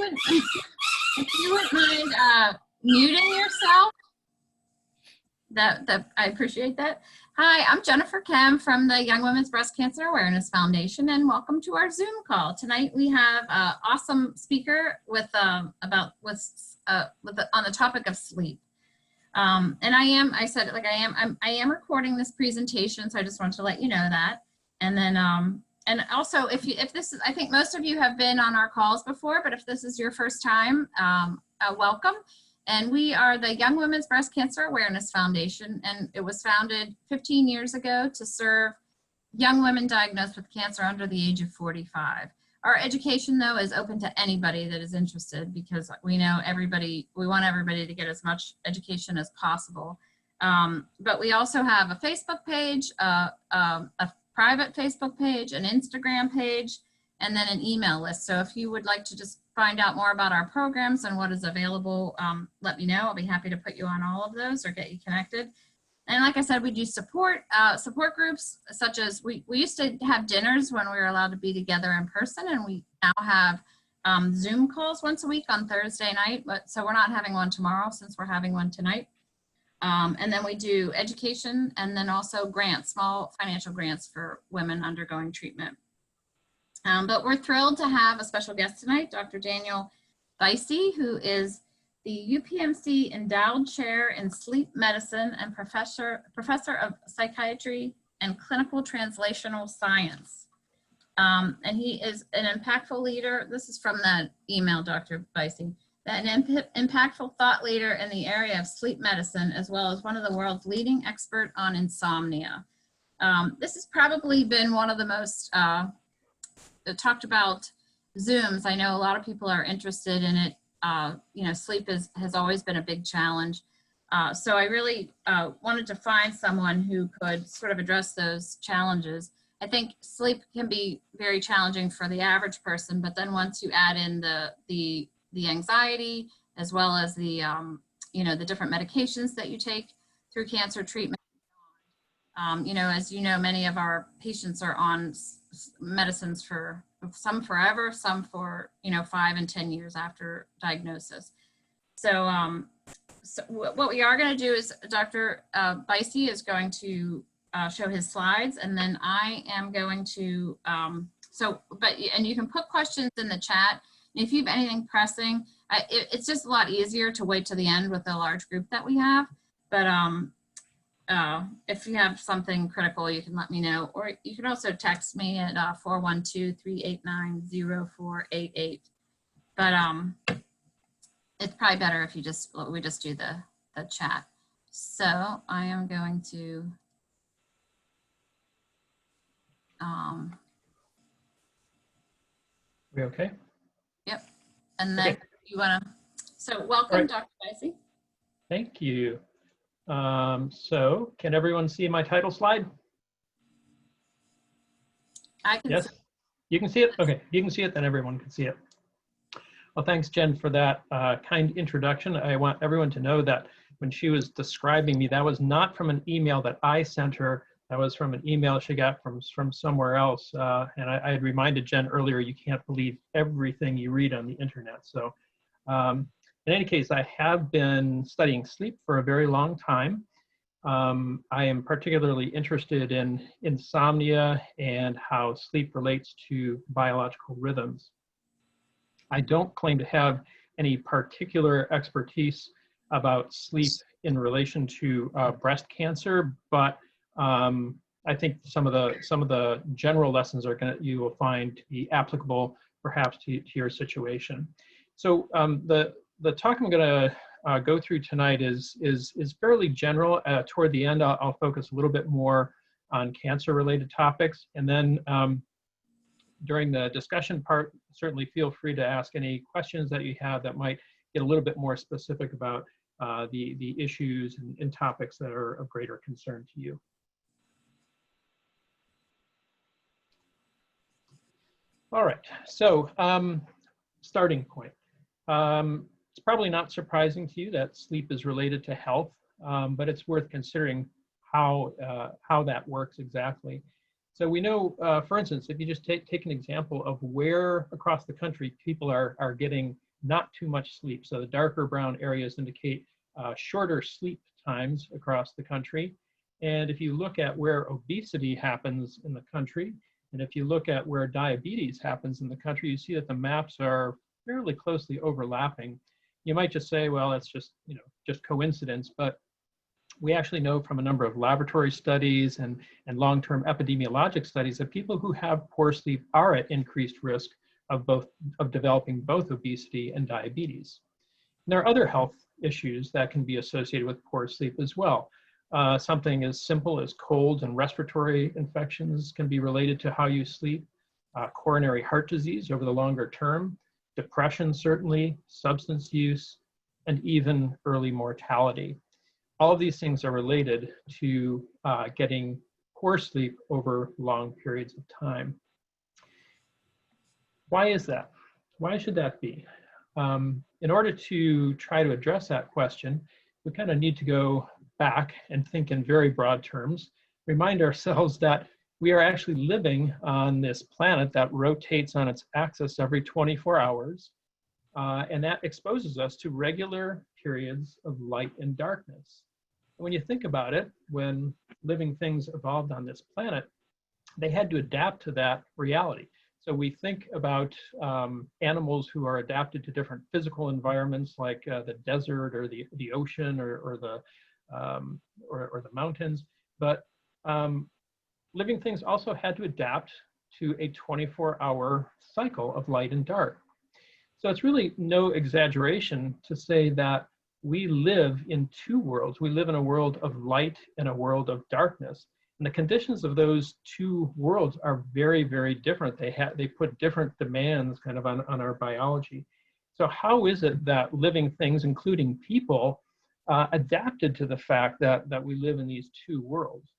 you wouldn't mind muting yourself, that I appreciate that. Hi, I'm Jennifer Kem from the Young Women's Breast Cancer Awareness Foundation, and welcome to our Zoom call. Tonight we have an awesome speaker with on the topic of sleep. And I am recording this presentation, so I just wanted to let you know that. And then, and also, if this is, I think most of you have been on our calls before, but if this is your first time, welcome. And we are the Young Women's Breast Cancer Awareness Foundation, and it was founded 15 years ago to serve young women diagnosed with cancer under the age of 45. Our education, though, is open to anybody that is interested, because we know we want everybody to get as much education as possible. But we also have a Facebook page, a private Facebook page, an Instagram page, and then an email list. So if you would like to just find out more about our programs and what is available, let me know. I'll be happy to put you on all of those or get you connected. And like I said, we do support groups, such as we used to have dinners when we were allowed to be together in person, and we now have Zoom calls once a week on Thursday night. So we're not having one tomorrow since we're having one tonight. And then we do education, and then also grants, small financial grants for women undergoing treatment. But we're thrilled to have a special guest tonight, Dr. Daniel Buysse, who is the UPMC Endowed Chair in Sleep Medicine and Professor of Psychiatry and Clinical Translational Science. And he is an impactful leader. This is from the email, Dr. Buysse. An impactful thought leader in the area of sleep medicine, as well as one of the world's leading expert on insomnia. This has probably been one of the most talked about Zooms. I know a lot of people are interested in it. You know, sleep has always been a big challenge. So I really wanted to find someone who could sort of address those challenges. I think sleep can be very challenging for the average person, but then once you add in the anxiety, as well as the you know, the different medications that you take through cancer treatment. You know, as you know, many of our patients are on medicines for some forever, some for, you know, 5 and 10 years after diagnosis. So, so what we are going to do is Dr. Buysse is going to show his slides, and then I am going to, and you can put questions in the chat. If you have anything pressing, it's just a lot easier to wait to the end with the large group that we have. But if you have something critical, you can let me know, or you can also text me at 412-389-0488. But it's probably better if we just do the chat. So I am going to we okay? Yep. And then you want to, so welcome, right. Dr. Buysse. Thank you. So can everyone see my title slide? I can. Yes, see. You can see it? Okay, you can see it, then everyone can see it. Well, thanks, Jen, for that kind introduction. I want everyone to know that when she was describing me, that was not from an email that I sent her. That was from an email she got from somewhere else. And I had reminded Jen earlier, you can't believe everything you read on the internet. So in any case, I have been studying sleep for a very long time. I am particularly interested in insomnia and how sleep relates to biological rhythms. I don't claim to have any particular expertise about sleep in relation to breast cancer, but I think some of the general lessons you will find to be applicable perhaps to your situation. So the talk I'm going to go through tonight is fairly general. Toward the end, I'll focus a little bit more on cancer-related topics, and then during the discussion part, certainly feel free to ask any questions that you have that might get a little bit more specific about the issues and topics that are of greater concern to you. All right, so starting point. It's probably not surprising to you that sleep is related to health, but it's worth considering how that works exactly. So we know, for instance, if you just take an example of where across the country people are getting not too much sleep. So the darker brown areas indicate shorter sleep times across the country. And if you look at where obesity happens in the country, and if you look at where diabetes happens in the country, you see that the maps are fairly closely overlapping. You might just say, well, that's just, just coincidence, but we actually know from a number of laboratory studies and long-term epidemiologic studies that people who have poor sleep are at increased risk of developing both obesity and diabetes. And there are other health issues that can be associated with poor sleep as well. Something as simple as colds and respiratory infections can be related to how you sleep, coronary heart disease over the longer term, depression certainly, substance use, and even early mortality. All of these things are related to getting poor sleep over long periods of time. Why is that? Why should that be? In order to try to address that question, we kind of need to go back and think in very broad terms, remind ourselves that we are actually living on this planet that rotates on its axis every 24 hours, and that exposes us to regular periods of light and darkness. When you think about it, when living things evolved on this planet, they had to adapt to that reality. So we think about animals who are adapted to different physical environments like the desert or the ocean or the mountains, but living things also had to adapt to a 24-hour cycle of light and dark. So it's really no exaggeration to say that we live in two worlds. We live in a world of light and a world of darkness. And the conditions of those two worlds are very, very different. They put different demands kind of on our biology. So how is it that living things, including people, adapted to the fact that we live in these two worlds?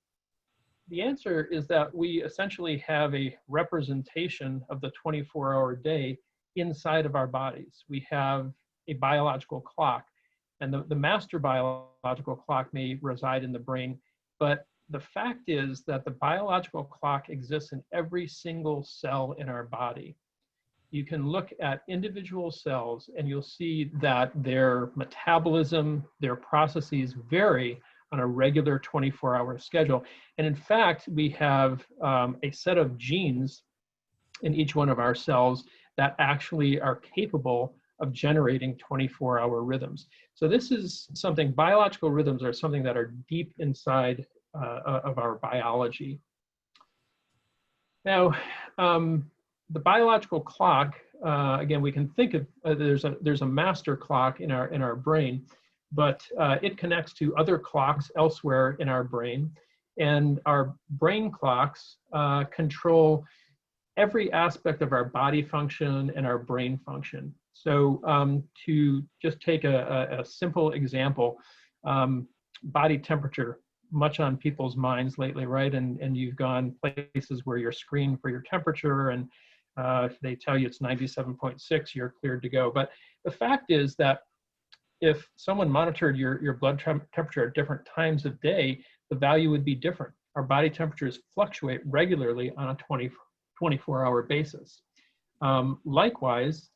The answer is that we essentially have a representation of the 24-hour day inside of our bodies. We have a biological clock, and the master biological clock may reside in the brain, but the fact is that the biological clock exists in every single cell in our body. You can look at individual cells and you'll see that their metabolism, their processes vary on a regular 24-hour schedule. And in fact, we have a set of genes in each one of our cells that actually are capable of generating 24-hour rhythms. So this is something, biological rhythms are something that are deep inside of our biology. Now, the biological clock, again, we can think of, there's a master clock in our brain, but it connects to other clocks elsewhere in our brain. And our brain clocks control every aspect of our body function and our brain function. So to just take a simple example, body temperature, much on people's minds lately, right? And you've gone places where you're screened for your temperature, and if they tell you it's 97.6, you're cleared to go. But the fact is that if someone monitored your blood temperature at different times of day, the value would be different. Our body temperatures fluctuate regularly on a 24-hour basis. Likewise,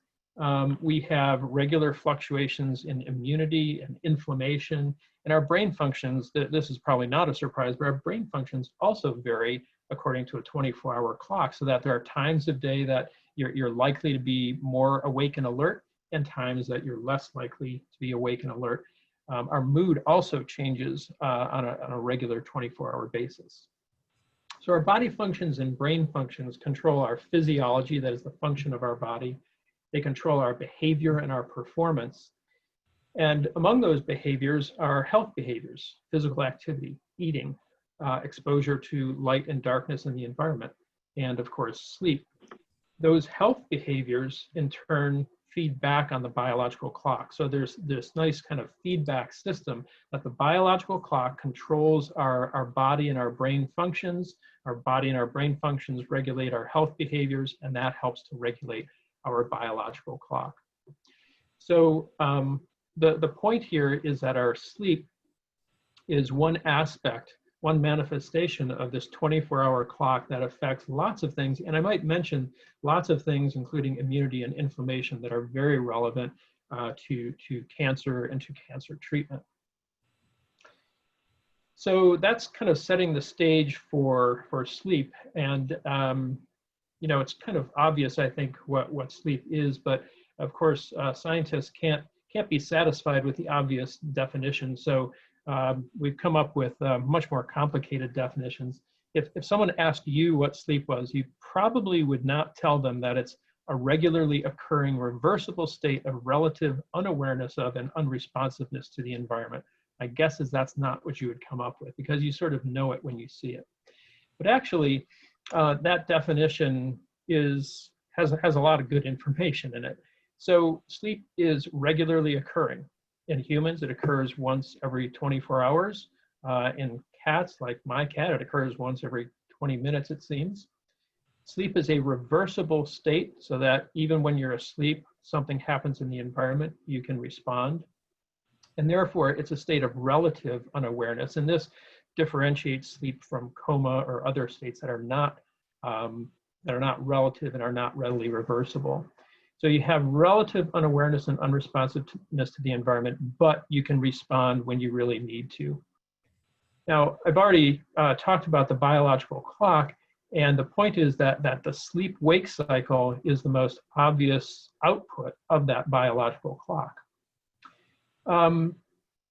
we have regular fluctuations in immunity and inflammation, and our brain functions, this is probably not a surprise, but our brain functions also vary according to a 24-hour clock, so that there are times of day that you're likely to be more awake and alert, and times that you're less likely to be awake and alert. Our mood also changes on a regular 24-hour basis. So our body functions and brain functions control our physiology, that is the function of our body. They control our behavior and our performance. And among those behaviors are health behaviors, physical activity, eating, exposure to light and darkness in the environment, and of course, sleep. Those health behaviors in turn feed back on the biological clock. So there's this nice kind of feedback system that the biological clock controls our body and our brain functions. Our body and our brain functions regulate our health behaviors, and that helps to regulate our biological clock. So the point here is that our sleep is one aspect one manifestation of this 24-hour clock that affects lots of things. And I might mention lots of things, including immunity and inflammation, that are very relevant to cancer and to cancer treatment. So that's kind of setting the stage for sleep. And you know, it's kind of obvious, I think, what sleep is, but of course, scientists can't be satisfied with the obvious definition. So we've come up with much more complicated definitions. If someone asked you what sleep was, you probably would not tell them that it's a regularly occurring reversible state of relative unawareness of and unresponsiveness to the environment. My guess is that's not what you would come up with, because you sort of know it when you see it. But actually, that definition has a lot of good information in it. So sleep is regularly occurring. In humans, it occurs once every 24 hours. In cats, like my cat, it occurs once every 20 minutes, it seems. Sleep is a reversible state, so that even when you're asleep, something happens in the environment, you can respond. And therefore, it's a state of relative unawareness. And this differentiates sleep from coma or other states that are not relative and are not readily reversible. So you have relative unawareness and unresponsiveness to the environment, but you can respond when you really need to. Now, I've already talked about the biological clock, and the point is that the sleep-wake cycle is the most obvious output of that biological clock.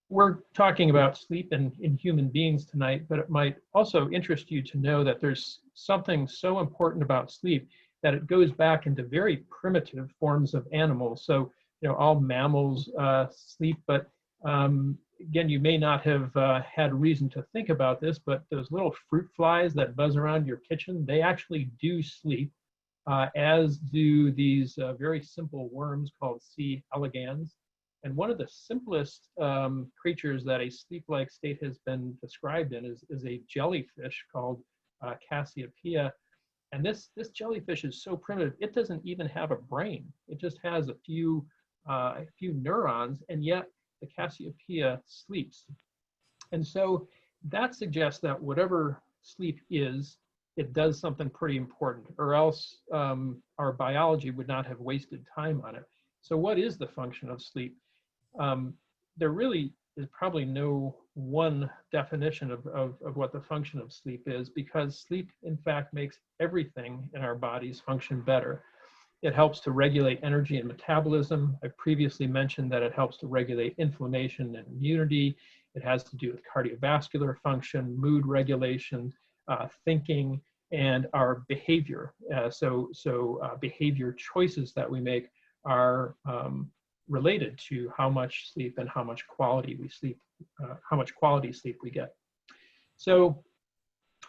We're talking about sleep in human beings tonight, but it might also interest you to know that there's something so important about sleep that it goes back into very primitive forms of animals. So, you know, all mammals sleep, but again, you may not have had reason to think about this, but those little fruit flies that buzz around your kitchen, they actually do sleep, as do these very simple worms called C. elegans. And one of the simplest creatures that a sleep-like state has been described in is a jellyfish called Cassiopeia. And this jellyfish is so primitive, it doesn't even have a brain. It just has a few neurons, and yet the Cassiopeia sleeps. And so that suggests that whatever sleep is, it does something pretty important, or else our biology would not have wasted time on it. So what is the function of sleep? There really is probably no one definition of what the function of sleep is, because sleep, in fact, makes everything in our bodies function better. It helps to regulate energy and metabolism. I previously mentioned that it helps to regulate inflammation and immunity. It has to do with cardiovascular function, mood regulation, thinking, and our behavior. So behavior choices that we make are related to how much sleep and how much quality we sleep, how much quality sleep we get. So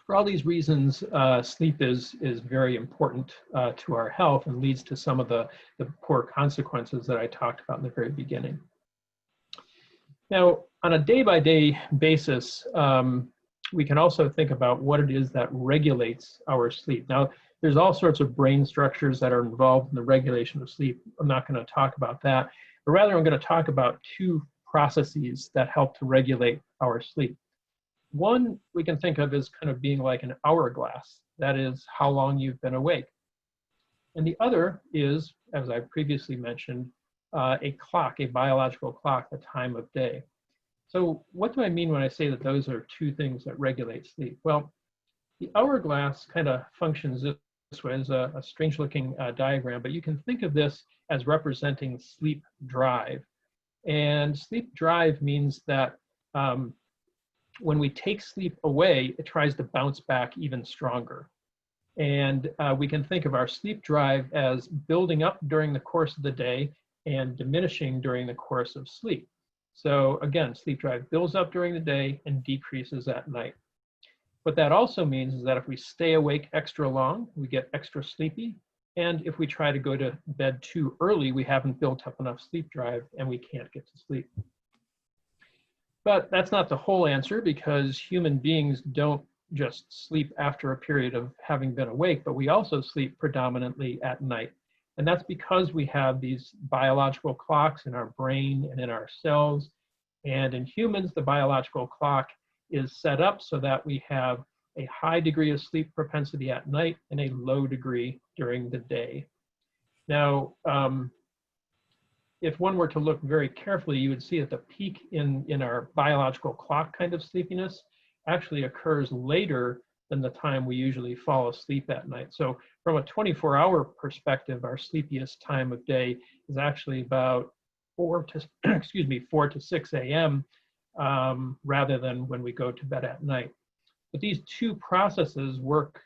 for all these reasons, sleep is very important to our health and leads to some of the poor consequences that I talked about in the very beginning. Now, on a day-by-day basis, we can also think about what it is that regulates our sleep. Now, there's all sorts of brain structures that are involved in the regulation of sleep. I'm not going to talk about that, but rather I'm going to talk about two processes that help to regulate our sleep. One we can think of as kind of being like an hourglass, that is how long you've been awake. And the other is, as I previously mentioned, a clock, a biological clock, the time of day. So what do I mean when I say that those are two things that regulate sleep? Well, the hourglass kind of functions this way, as a strange looking diagram, but you can think of this as representing sleep drive. And sleep drive means that when we take sleep away, it tries to bounce back even stronger. And we can think of our sleep drive as building up during the course of the day and diminishing during the course of sleep. So again, sleep drive builds up during the day and decreases at night. What that also means is that if we stay awake extra long, we get extra sleepy. And if we try to go to bed too early, we haven't built up enough sleep drive and we can't get to sleep. But that's not the whole answer, because human beings don't just sleep after a period of having been awake, but we also sleep predominantly at night. And that's because we have these biological clocks in our brain and in our cells. And in humans, the biological clock is set up so that we have a high degree of sleep propensity at night and a low degree during the day. Now, if one were to look very carefully, you would see that the peak in our biological clock kind of sleepiness actually occurs later than the time we usually fall asleep at night. So from a 24-hour perspective, our sleepiest time of day is actually about 4 to 6 a.m. Rather than when we go to bed at night. But these two processes work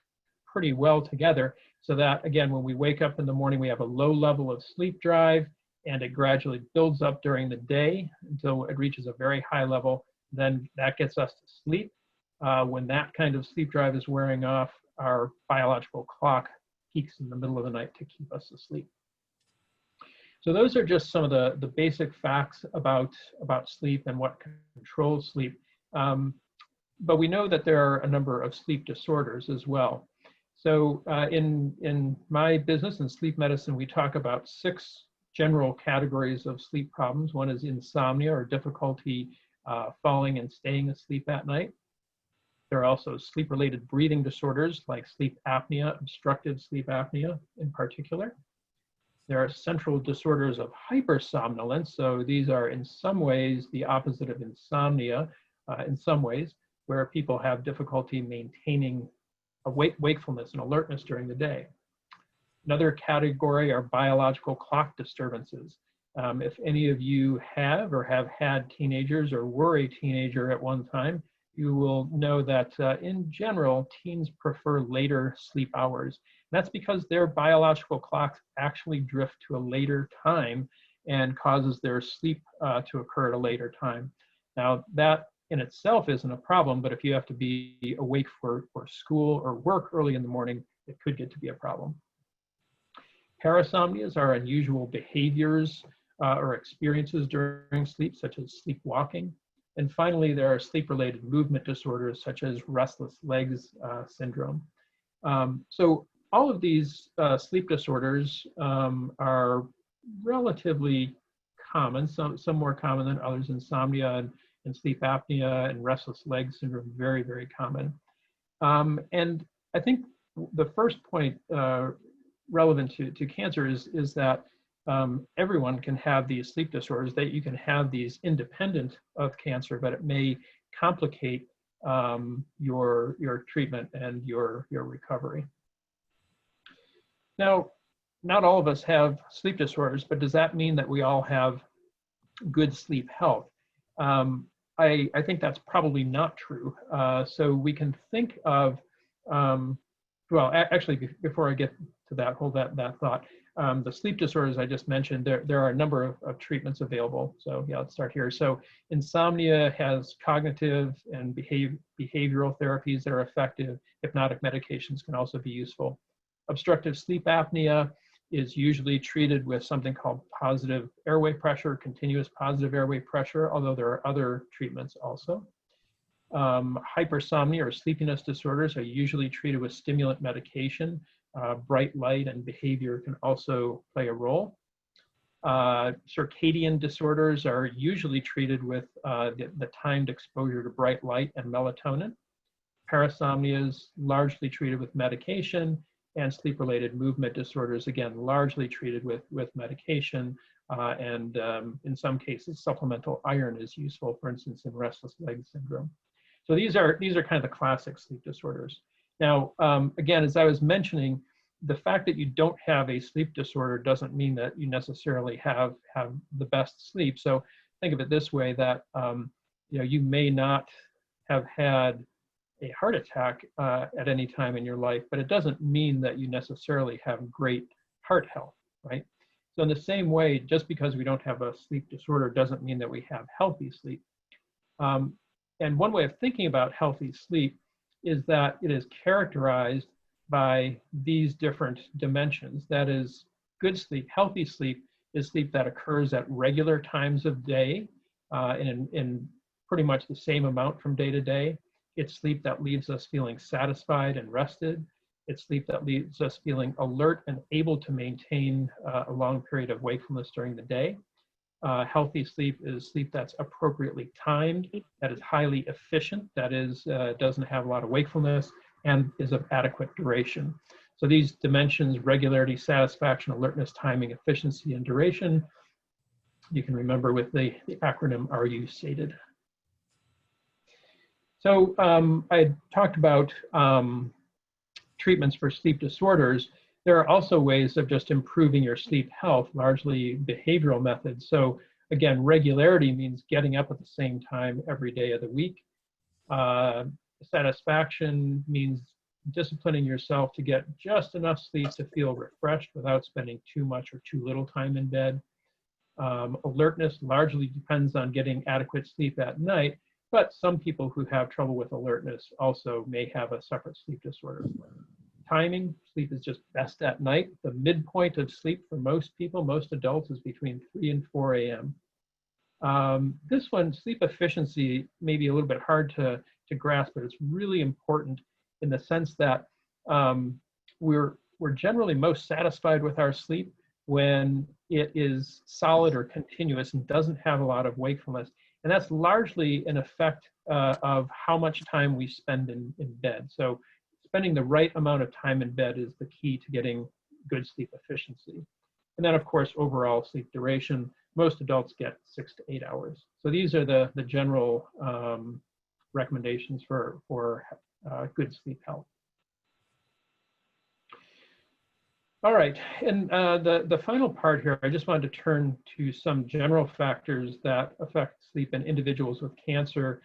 pretty well together so that, again, when we wake up in the morning, we have a low level of sleep drive, and it gradually builds up during the day until it reaches a very high level. Then that gets us to sleep. When that kind of sleep drive is wearing off, our biological clock peaks in the middle of the night to keep us asleep. So those are just some of the basic facts about sleep and what controls sleep. But we know that there are a number of sleep disorders as well. So in my business in sleep medicine, we talk about 6 general categories of sleep problems. One is insomnia, or difficulty falling and staying asleep at night. There are also sleep-related breathing disorders like sleep apnea, obstructive sleep apnea in particular. There are central disorders of hypersomnolence. So these are in some ways the opposite of insomnia in some ways, where people have difficulty maintaining wakefulness and alertness during the day. Another category are biological clock disturbances. If any of you have or have had teenagers or were a teenager at one time, you will know that in general, teens prefer later sleep hours. And that's because their biological clocks actually drift to a later time and causes their sleep to occur at a later time. Now, that in itself isn't a problem, but if you have to be awake for school or work early in the morning, it could get to be a problem. Parasomnias are unusual behaviors or experiences during sleep, such as sleepwalking. And finally, there are sleep-related movement disorders, such as restless legs syndrome. So all of these sleep disorders are relatively common, some more common than others. Insomnia and sleep apnea and restless leg syndrome, very, very common. And I think the first point relevant to cancer is that everyone can have these sleep disorders, that you can have these independent of cancer, but it may complicate your treatment and your recovery. Now, not all of us have sleep disorders, but does that mean that we all have good sleep health? I think that's probably not true. So we can think of, well, actually, before I get to that, hold that thought. The sleep disorders I just mentioned, there are a number of treatments available. So yeah, let's start here. So insomnia has cognitive and behavioral therapies that are effective. Hypnotic medications can also be useful. Obstructive sleep apnea is usually treated with something called positive airway pressure, continuous positive airway pressure, although there are other treatments also. Hypersomnia or sleepiness disorders are usually treated with stimulant medication. Bright light and behavior can also play a role. Circadian disorders are usually treated with the timed exposure to bright light and melatonin. Parasomnia is largely treated with medication, and sleep-related movement disorders, again, largely treated with medication, and in some cases, supplemental iron is useful, for instance, in restless leg syndrome. So these are kind of the classic sleep disorders. Now, again, as I was mentioning, the fact that you don't have a sleep disorder doesn't mean that you necessarily have the best sleep. So think of it this way, that you may not have had a heart attack at any time in your life, but it doesn't mean that you necessarily have great heart health, right? So in the same way, just because we don't have a sleep disorder doesn't mean that we have healthy sleep. And one way of thinking about healthy sleep is that it is characterized by these different dimensions. That is, good sleep, healthy sleep, is sleep that occurs at regular times of day in pretty much the same amount from day to day. It's sleep that leaves us feeling satisfied and rested. It's sleep that leaves us feeling alert and able to maintain a long period of wakefulness during the day. Healthy sleep is sleep that's appropriately timed, that is highly efficient, that is doesn't have a lot of wakefulness, and is of adequate duration. So these dimensions, regularity, satisfaction, alertness, timing, efficiency, and duration, you can remember with the acronym RU stated. So I talked about treatments for sleep disorders. There are also ways of just improving your sleep health, largely behavioral methods. So again, regularity means getting up at the same time every day of the week. Satisfaction means disciplining yourself to get just enough sleep to feel refreshed without spending too much or too little time in bed. Alertness largely depends on getting adequate sleep at night, but some people who have trouble with alertness also may have a separate sleep disorder. Timing, sleep is just best at night. The midpoint of sleep for most people, most adults, is between 3 and 4 a.m. This one, sleep efficiency, may be a little bit hard to grasp, but it's really important in the sense that we're generally most satisfied with our sleep when it is solid or continuous and doesn't have a lot of wakefulness. And that's largely an effect of how much time we spend in bed. So spending the right amount of time in bed is the key to getting good sleep efficiency. And then, of course, overall sleep duration. Most adults get 6 to 8 hours. So these are the general recommendations for good sleep health. All right, and the final part here, I just wanted to turn to some general factors that affect sleep in individuals with cancer.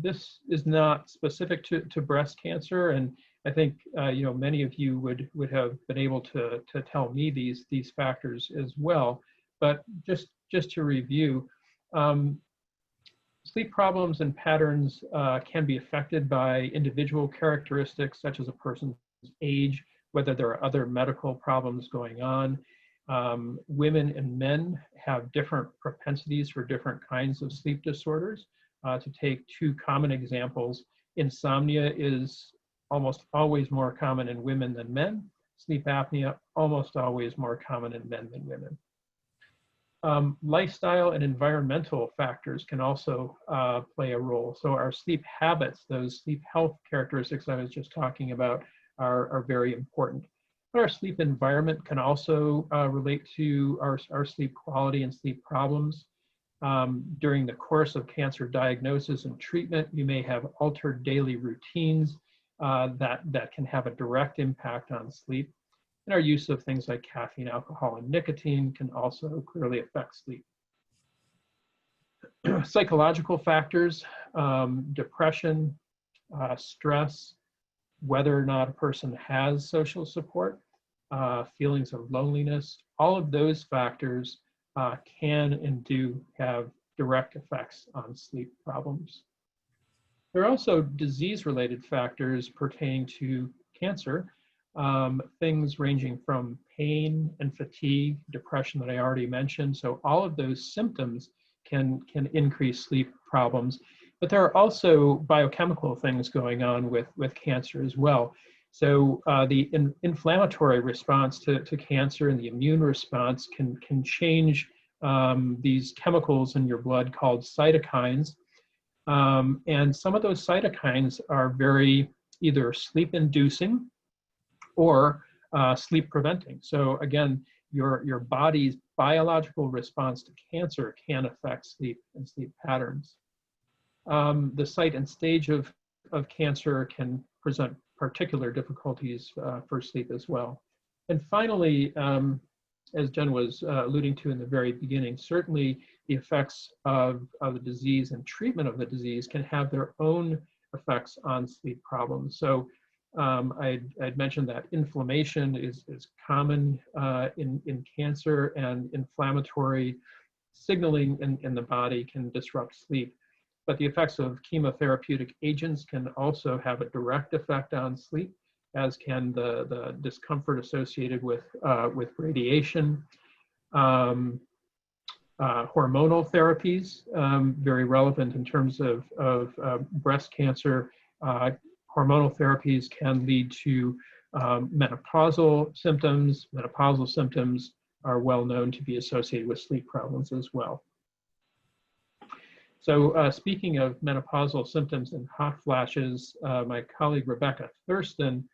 This is not specific to breast cancer, and I think many of you would have been able to tell me these factors as well. But just to review, sleep problems and patterns can be affected by individual characteristics such as a person's age, whether there are other medical problems going on. Women and men have different propensities for different kinds of sleep disorders. To take two common examples, insomnia is almost always more common in women than men. Sleep apnea, almost always more common in men than women. Lifestyle and environmental factors can also play a role. So our sleep habits, those sleep health characteristics I was just talking about, are very important. But our sleep environment can also relate to our sleep quality and sleep problems. During the course of cancer diagnosis and treatment, you may have altered daily routines that can have a direct impact on sleep. And our use of things like caffeine, alcohol, and nicotine can also clearly affect sleep. Psychological factors, depression, stress, whether or not a person has social support, feelings of loneliness, all of those factors can and do have direct effects on sleep problems. There are also disease-related factors pertaining to cancer, things ranging from pain and fatigue, depression that I already mentioned. So all of those symptoms can increase sleep problems. But there are also biochemical things going on with cancer as well. So the inflammatory response to cancer and the immune response can change these chemicals in your blood called cytokines. And some of those cytokines are very either sleep-inducing or sleep-preventing. So again, your body's biological response to cancer can affect sleep and sleep patterns. The site and stage of cancer can present particular difficulties for sleep as well. And finally, as Jen was alluding to in the very beginning, certainly the effects of the disease and treatment of the disease can have their own effects on sleep problems. So I'd mentioned that inflammation is common in cancer, and inflammatory signaling in the body can disrupt sleep. But the effects of chemotherapeutic agents can also have a direct effect on sleep, as can the discomfort associated with radiation. Hormonal therapies, very relevant in terms of breast cancer. Hormonal therapies can lead to menopausal symptoms. Menopausal symptoms are well known to be associated with sleep problems as well. So speaking of menopausal symptoms and hot flashes, my colleague Rebecca Thurston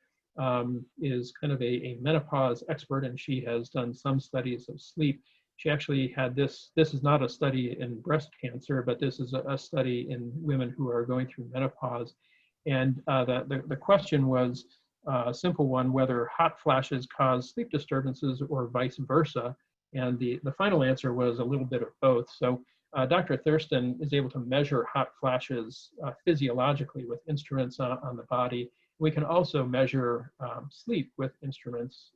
is kind of a menopause expert, and she has done some studies of sleep. She actually had this is not a study in breast cancer, but this is a study in women who are going through menopause. And the question was a simple one, whether hot flashes cause sleep disturbances or vice versa. And the final answer was a little bit of both. So Dr. Thurston is able to measure hot flashes physiologically with instruments on the body. We can also measure sleep with instruments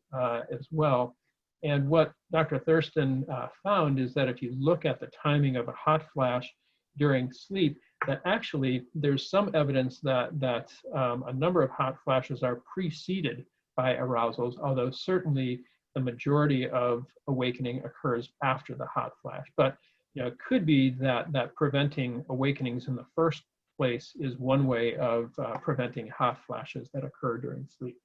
as well. And what Dr. Thurston found is that if you look at the timing of a hot flash during sleep, that actually there's some evidence that a number of hot flashes are preceded by arousals, although certainly the majority of awakening occurs after the hot flash. But it could be that preventing awakenings in the first place is one way of preventing hot flashes that occur during sleep.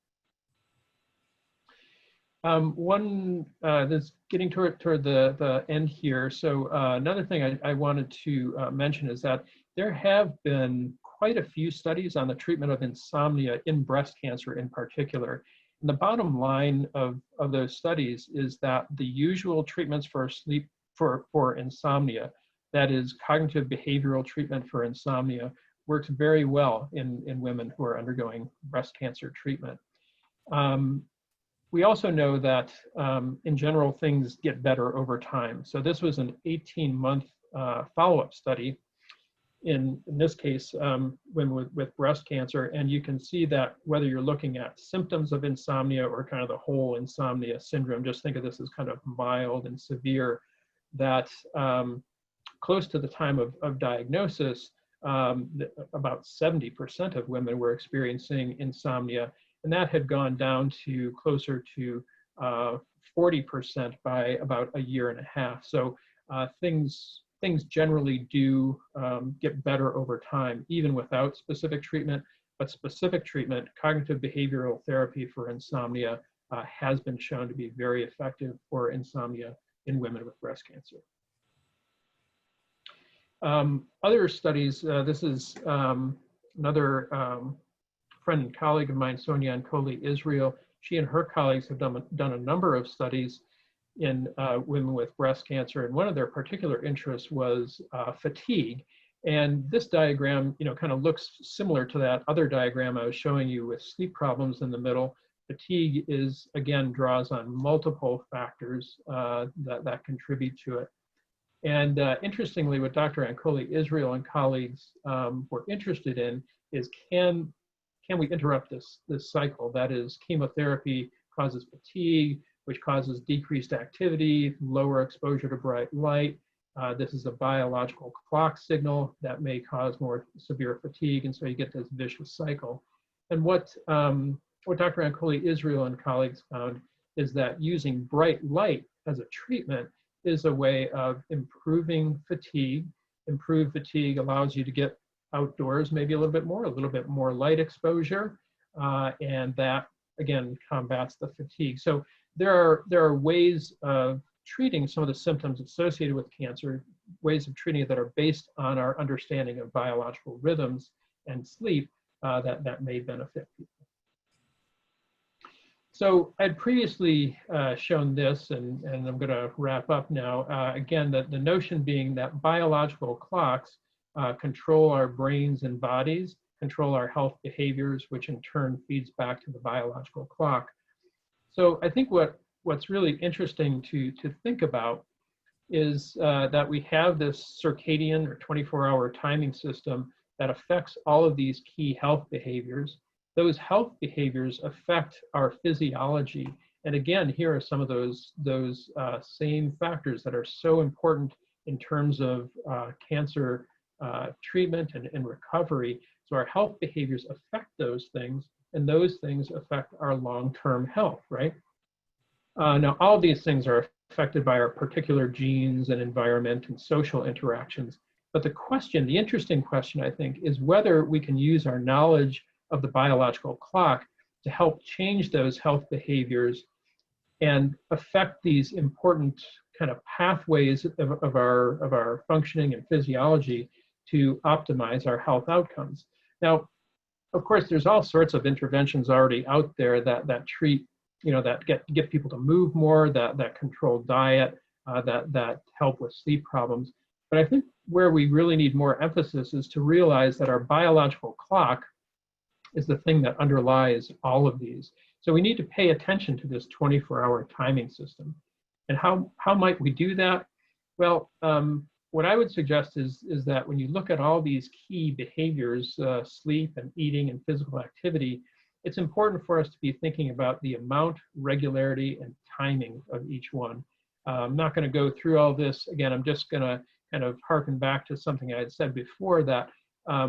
This getting toward the end here. So another thing I wanted to mention is that there have been quite a few studies on the treatment of insomnia in breast cancer in particular. And the bottom line of those studies is that the usual treatments for sleep for insomnia, that is cognitive behavioral treatment for insomnia, works very well in women who are undergoing breast cancer treatment. We also know that in general, things get better over time. So this was an 18-month follow-up study, in this case, women with breast cancer. And you can see that whether you're looking at symptoms of insomnia or kind of the whole insomnia syndrome, just think of this as kind of mild and severe, that close to the time of diagnosis, about 70% of women were experiencing insomnia. And that had gone down to closer to 40% by about a year and a half. So things generally do get better over time, even without specific treatment. But specific treatment, cognitive behavioral therapy for insomnia, has been shown to be very effective for insomnia in women with breast cancer. Other studies, this is another friend and colleague of mine, Sonia Ancoli Israel. She and her colleagues have done a number of studies in women with breast cancer, and one of their particular interests was fatigue. And this diagram, kind of looks similar to that other diagram I was showing you with sleep problems in the middle. Fatigue again draws on multiple factors that contribute to it. And interestingly, what Dr. Ancoli Israel and colleagues were interested in is can we interrupt this cycle? That is, chemotherapy causes fatigue, which causes decreased activity, lower exposure to bright light. This is a biological clock signal that may cause more severe fatigue, and so you get this vicious cycle. And what Dr. Ancoli Israel and colleagues found is that using bright light as a treatment is a way of improving fatigue. Improved fatigue allows you to get outdoors maybe a little bit more light exposure, and that again combats the fatigue. So there are ways of treating some of the symptoms associated with cancer, ways of treating it that are based on our understanding of biological rhythms and sleep that may benefit people. So I'd previously shown this, and I'm going to wrap up now. Again, the notion being that biological clocks control our brains and bodies, control our health behaviors, which in turn feeds back to the biological clock. So I think what's really interesting to think about is that we have this circadian or 24-hour timing system that affects all of these key health behaviors. Those health behaviors affect our physiology. And again, here are some of those same factors that are so important in terms of cancer treatment and recovery. So our health behaviors affect those things, and those things affect our long-term health, right? Now, all of these things are affected by our particular genes and environment and social interactions. But the interesting question, I think, is whether we can use our knowledge of the biological clock to help change those health behaviors and affect these important kind of pathways of our functioning and physiology to optimize our health outcomes. Now, of course, there's all sorts of interventions already out there that treat, that get people to move more, that control diet, that help with sleep problems. But I think where we really need more emphasis is to realize that our biological clock is the thing that underlies all of these. So we need to pay attention to this 24-hour timing system. And how might we do that? Well, what I would suggest is that when you look at all these key behaviors, sleep and eating and physical activity, it's important for us to be thinking about the amount, regularity, and timing of each one. I'm not going to go through all this. Again, I'm just going to kind of harken back to something I had said before, that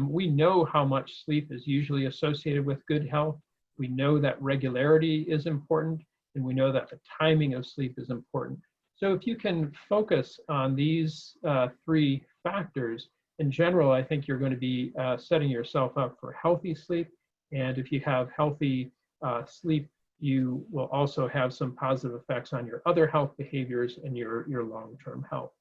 we know how much sleep is usually associated with good health. We know that regularity is important, and we know that the timing of sleep is important. So if you can focus on these three factors, in general, I think you're going to be setting yourself up for healthy sleep. And if you have healthy sleep, you will also have some positive effects on your other health behaviors and your long-term health.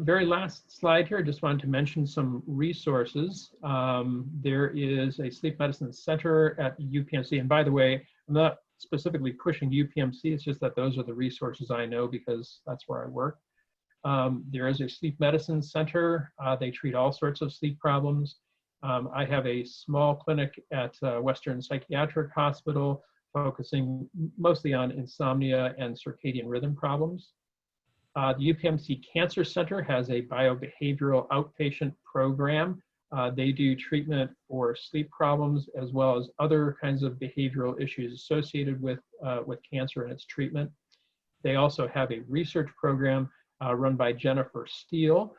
Very last slide here, I just wanted to mention some resources. There is a sleep medicine center at UPMC. And by the way, I'm not specifically pushing UPMC, it's just that those are the resources I know because that's where I work. There is a sleep medicine center. They treat all sorts of sleep problems. I have a small clinic at Western Psychiatric Hospital focusing mostly on insomnia and circadian rhythm problems. The UPMC Cancer Center has a biobehavioral outpatient program. They do treatment for sleep problems as well as other kinds of behavioral issues associated with cancer and its treatment. They also have a research program run by Jennifer Steele.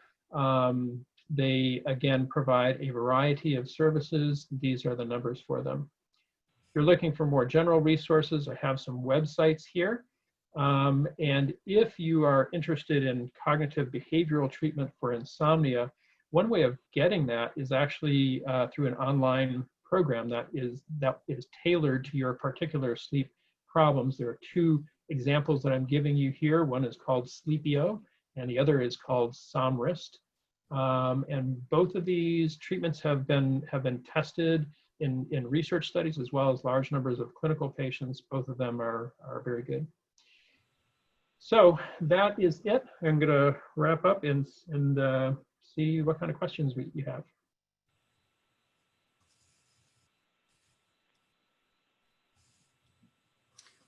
They, again, provide a variety of services. These are the numbers for them. If you're looking for more general resources, I have some websites here. And if you are interested in cognitive behavioral treatment for insomnia, one way of getting that is actually through an online program that is tailored to your particular sleep problems. There are two examples that I'm giving you here. One is called Sleepio, and the other is called Somrist. And both of these treatments have been tested in research studies as well as large numbers of clinical patients. Both of them are very good. So that is it. I'm going to wrap up and see what kind of questions you have.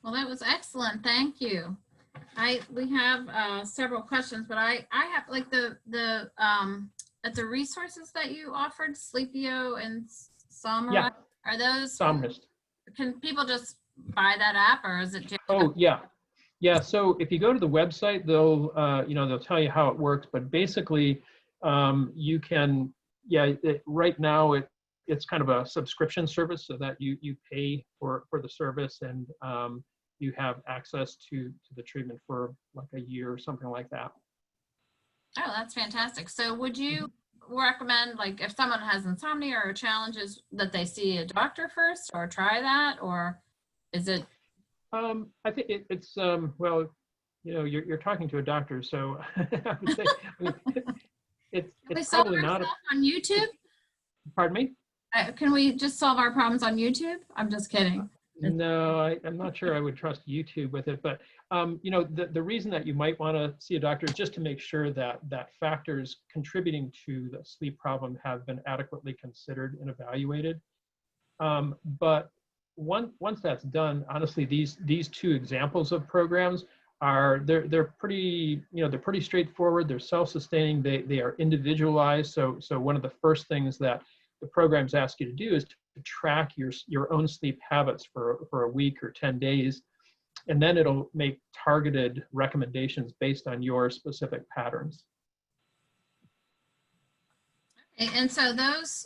Well, that was excellent. Thank you. We have several questions, but I have like at the resources that you offered, Sleepio and Somrist. Yeah. Are those? Somrist. Can people just buy that app, or is it? Oh yeah. Yeah, so if you go to the website, they'll they'll tell you how it works. But basically, you can, right now it's kind of a subscription service, so that you pay for the service, and you have access to the treatment for like a year or something like that. Oh, that's fantastic. So would you recommend, like, if someone has insomnia or challenges, that they see a doctor first, or try that, or is it? I think it's well, you're talking to a doctor, so I would say it's probably not on YouTube. Pardon me? Can we just solve our problems on YouTube? I'm just kidding. No, I'm not sure I would trust YouTube with it, but the reason that you might want to see a doctor is just to make sure that factors contributing to the sleep problem have been adequately considered and evaluated. But once that's done, honestly, these two examples of programs they're pretty they're pretty straightforward. They're self-sustaining. They are individualized. So one of the first things that the programs ask you to do is to track your own sleep habits for a week or 10 days, and then it'll make targeted recommendations based on your specific patterns. And so those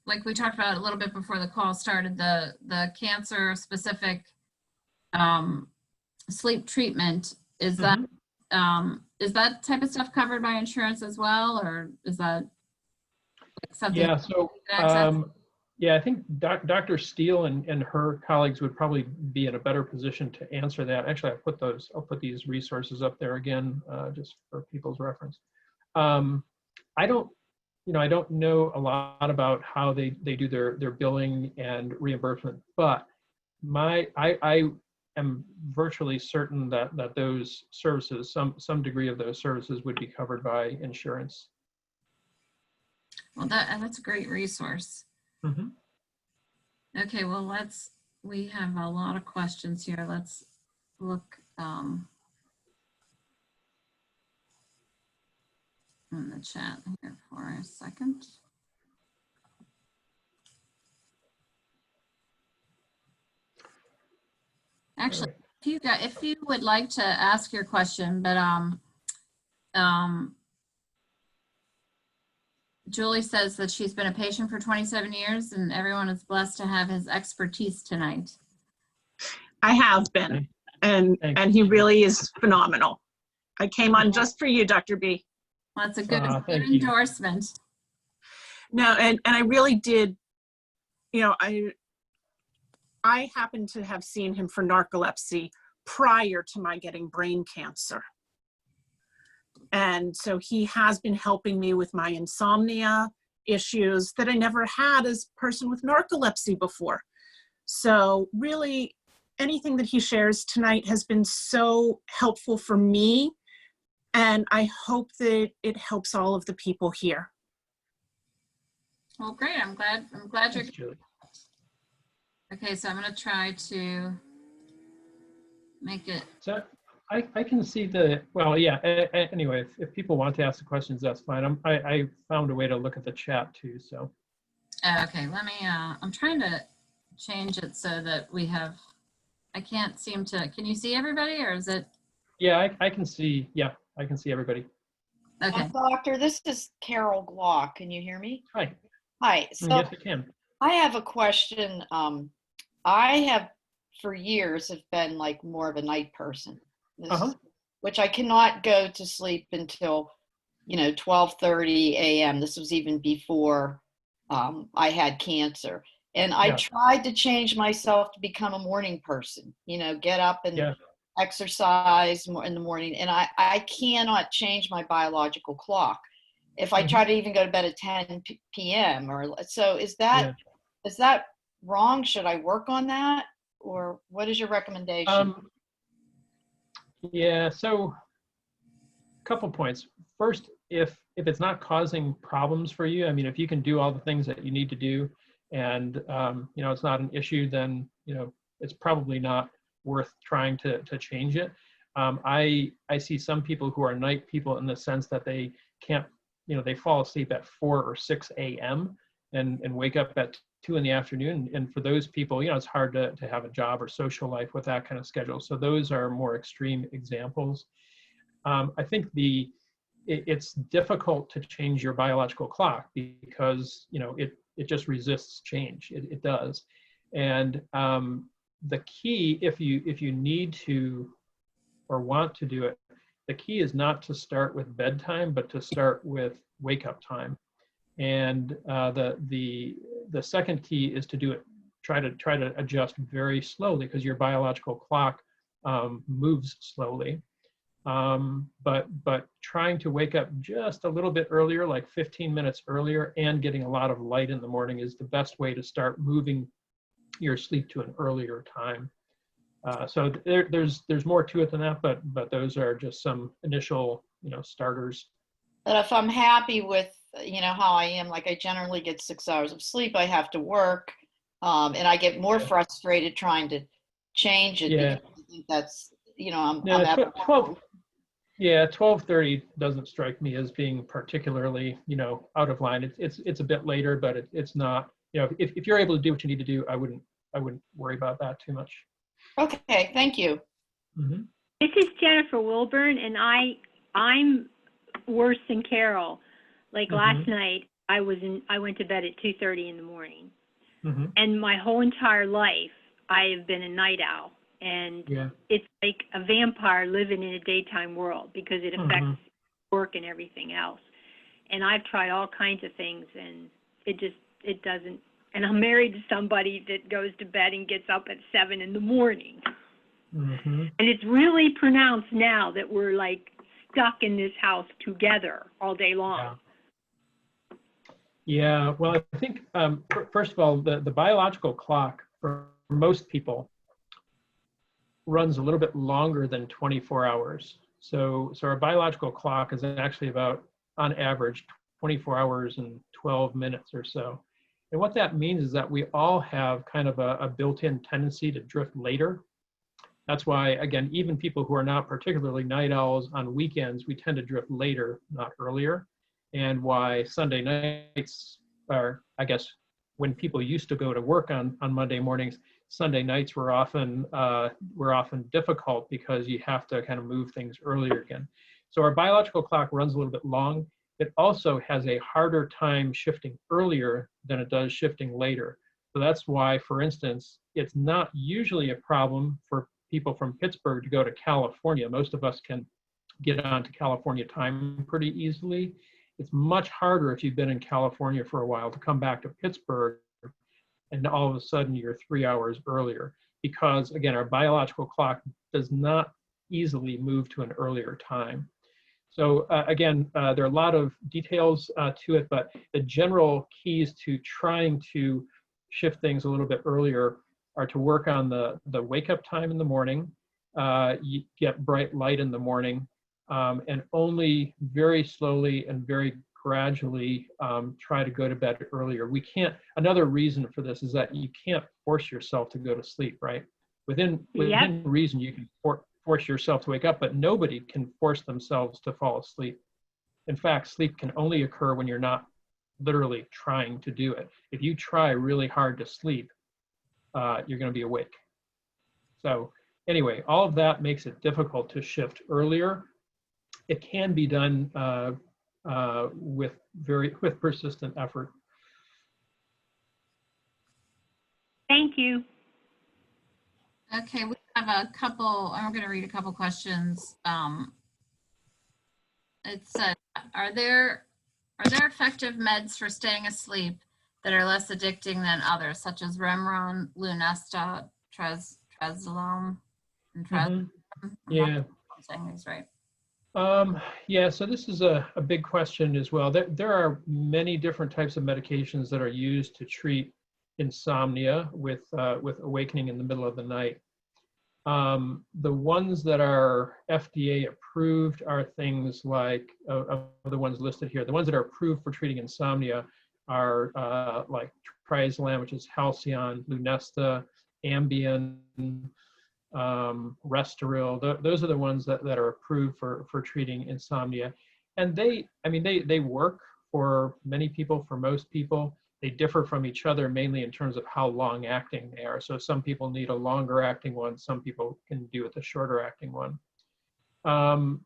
like we talked about a little bit before the call started, the cancer specific sleep treatment, is that type of stuff covered by insurance as well, or is that like something? Yeah, so Yeah, I think Dr. Steele and her colleagues would probably be in a better position to answer that. Actually, I'll put these resources up there again, just for people's reference. I don't, I don't know a lot about how they do their billing and reimbursement, but I am virtually certain that those services, some degree of those services would be covered by insurance. Well, that's a great resource. Mm-hmm. Okay, well, we have a lot of questions here. Let's look in the chat here for a second. Actually, if you would like to ask your question, but Julie says that she's been a patient for 27 years and everyone is blessed to have his expertise tonight. I have been, and he really is phenomenal. I came on just for you, Dr. B. Well, that's a good endorsement. No, and I really did, I happened to have seen him for narcolepsy prior to my getting brain cancer. And so he has been helping me with my insomnia issues that I never had as a person with narcolepsy before. So really, anything that he shares tonight has been so helpful for me. And I hope that it helps all of the people here. Well, great. I'm glad you're. Thanks, Julie. Okay, so I'm going to try to make it. So I can see anyway, if people want to ask the questions, that's fine. I found a way to look at the chat too, so. Okay, let me, I'm trying to change it so that we have, I can't seem to, can you see everybody or is it? Yeah, I can see, I can see everybody. Okay. Doctor, this is Carol Glock. Can you hear me? Hi. Hi. So Yes, I can. I have a question. I have for years have been like more of a night person, which I cannot go to sleep until 12:30 a.m. This was even before I had cancer, and I tried to change myself to become a morning person. Get up and exercise more in the morning, and I cannot change my biological clock. If I try to even go to bed at 10 p.m. or so, is that wrong? Should I work on that, or what is your recommendation? So a couple points. First, if it's not causing problems for you, I mean, if you can do all the things that you need to do, and it's not an issue, then it's probably not worth trying to change it. I see some people who are night people in the sense that they can't, they fall asleep at 4 or 6 a.m. and wake up at 2 in the afternoon. And for those people, it's hard to have a job or social life with that kind of schedule. So those are more extreme examples. I think it's difficult to change your biological clock because, it just resists change. It does. And the key, if you need to or want to do it, the key is not to start with bedtime, but to start with wake up time. And the second key is to do it, try to adjust very slowly because your biological clock moves slowly. But trying to wake up just a little bit earlier, like 15 minutes earlier, and getting a lot of light in the morning is the best way to start moving your sleep to an earlier time. So there's more to it than that, but those are just some initial starters. But if I'm happy with how I am, like I generally get 6 hours of sleep, I have to work, and I get more frustrated trying to change it. Yeah. Because I think that's I'm 12:30 doesn't strike me as being particularly out of line. It's a bit later, but it's not, if you're able to do what you need to do, I wouldn't worry about that too much. Okay, thank you. Mm-hmm. This is Jennifer Wilburn, and I'm worse than Carol. Like last night, I went to bed at 2:30 in the morning, and my whole entire life I have been a night owl, and it's like a vampire living in a daytime world because it affects work and everything else. And I've tried all kinds of things, and it And I'm married to somebody that goes to bed and gets up at 7 in the morning. Mm-hmm. And it's really pronounced now that we're like stuck in this house together all day long. Yeah, well, I think, first of all, the biological clock for most people runs a little bit longer than 24 hours. So our biological clock is actually about, on average, 24 hours and 12 minutes or so. And what that means is that we all have kind of a built-in tendency to drift later. That's why, again, even people who are not particularly night owls on weekends, we tend to drift later, not earlier. And why Sunday nights are, I guess, when people used to go to work on Monday mornings, Sunday nights were often difficult because you have to kind of move things earlier again. So our biological clock runs a little bit long. It also has a harder time shifting earlier than it does shifting later. So that's why, for instance, it's not usually a problem for people from Pittsburgh to go to California. Most of us can get onto California time pretty easily. It's much harder if you've been in California for a while to come back to Pittsburgh and all of a sudden you're 3 hours earlier, because again, our biological clock does not easily move to an earlier time. So again, there are a lot of details to it, but the general keys to trying to shift things a little bit earlier are to work on the wake up time in the morning, you get bright light in the morning, and only very slowly and very gradually try to go to bed earlier. We can't, another reason for this is that you can't force yourself to go to sleep, right? Within reason, you can force yourself to wake up, but nobody can force themselves to fall asleep. In fact, sleep can only occur when you're not literally trying to do it. If you try really hard to sleep, you're going to be awake. So anyway, all of that makes it difficult to shift earlier. It can be done with persistent effort. Thank you. Okay, we have a couple, I'm going to read a couple questions. It said, are there effective meds for staying asleep that are less addicting than others, such as Remeron, Lunesta, Translational, and Translational? Yeah. I'm saying these right. Yeah, so this is a big question as well. There are many different types of medications that are used to treat insomnia with awakening in the middle of the night. The ones that are FDA approved are things like the ones listed here. The ones that are approved for treating insomnia are like Translational, which is Halcyon, Lunesta, Ambien, Restoril. Those are the ones that are approved for treating insomnia. And they work for many people, for most people. They differ from each other mainly in terms of how long acting they are. So some people need a longer acting one, some people can do with a shorter acting one.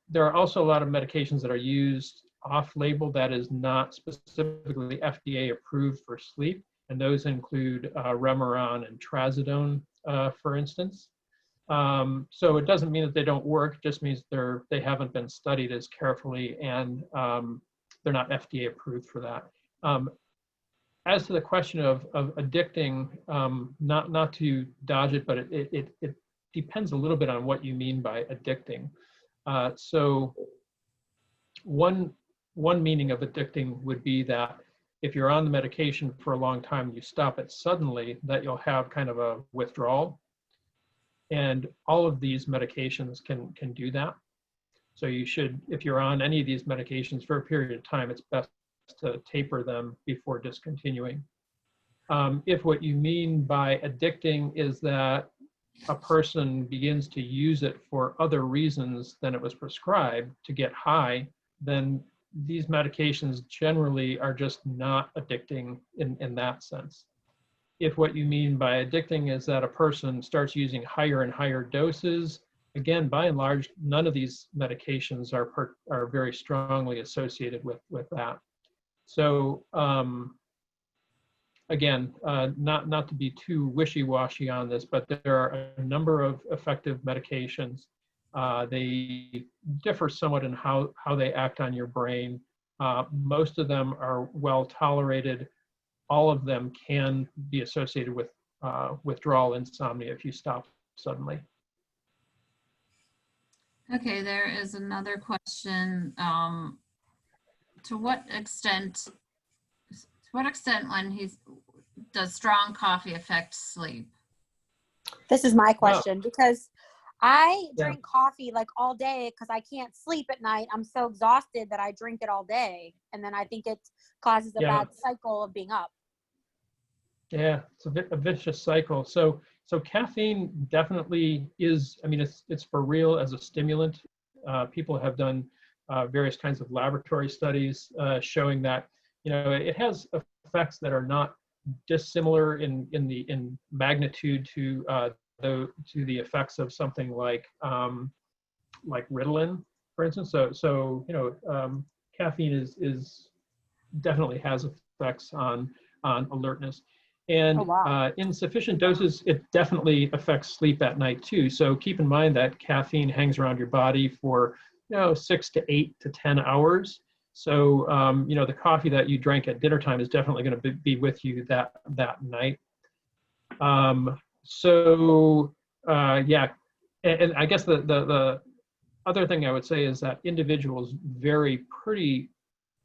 There are also a lot of medications that are used off-label that is not specifically FDA approved for sleep. And those include Remeron and Trazodone, for instance. So it doesn't mean that they don't work, it just means they haven't been studied as carefully, and they're not FDA approved for that. As to the question of addicting, not to dodge it, but it depends a little bit on what you mean by addicting. So one meaning of addicting would be that if you're on the medication for a long time, you stop it suddenly, that you'll have kind of a withdrawal. And all of these medications can do that. So you should, if you're on any of these medications for a period of time, it's best to taper them before discontinuing. If what you mean by addicting is that a person begins to use it for other reasons than it was prescribed to get high, then these medications generally are just not addicting in that sense. If what you mean by addicting is that a person starts using higher and higher doses, again, by and large, none of these medications are very strongly associated with that. So again, not to be too wishy-washy on this, but there are a number of effective medications. They differ somewhat in how they act on your brain. Most of them are well tolerated. all of them can be associated with withdrawal insomnia if you stop suddenly. Okay, there is another question. To what extent when does strong coffee affect sleep? This is my Well, question because I yeah. drink coffee like all day because I can't sleep at night. I'm so exhausted that I drink it all day. And then I think it causes a Yeah. bad cycle of being up. Yeah, it's a vicious cycle. So caffeine definitely is, I mean, it's for real as a stimulant. People have done various kinds of laboratory studies showing that, you know, it has effects that are not dissimilar in magnitude to the effects of something like Ritalin, for instance. So you know, caffeine is definitely has effects on alertness. And Oh, wow. in sufficient doses, it definitely affects sleep at night too. So keep in mind that caffeine hangs around your body for, you know, 6 to 8 to 10 hours. So, you know, the coffee that you drank at dinner time is definitely going to be with you that night. Yeah, and I guess the other thing I would say is that individuals vary pretty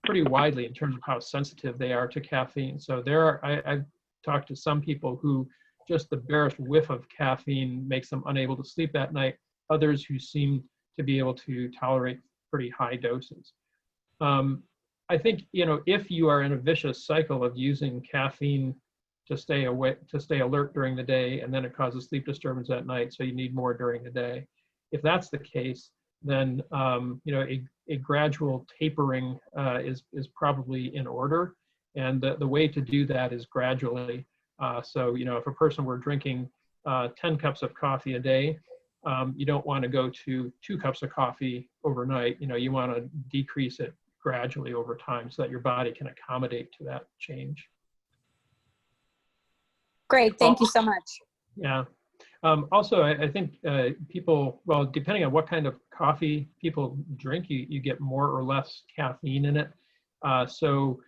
widely in terms of how sensitive they are to caffeine. So I've talked to some people who just the barest whiff of caffeine makes them unable to sleep at night. Others who seem to be able to tolerate pretty high doses. I think, you know, if you are in a vicious cycle of using caffeine to stay alert during the day, and then it causes sleep disturbance at night, so you need more during the day. If that's the case, then you know, a gradual tapering is probably in order, and the way to do that is gradually. So, you know, if a person were drinking 10 cups of coffee a day, you don't want to go to 2 cups of coffee overnight. You know, you want to decrease it gradually over time so that your body can accommodate to that change. Great. Thank you so much. Yeah. Also, I think people, well, depending on what kind of coffee people drink, you get more or less caffeine in it. Turns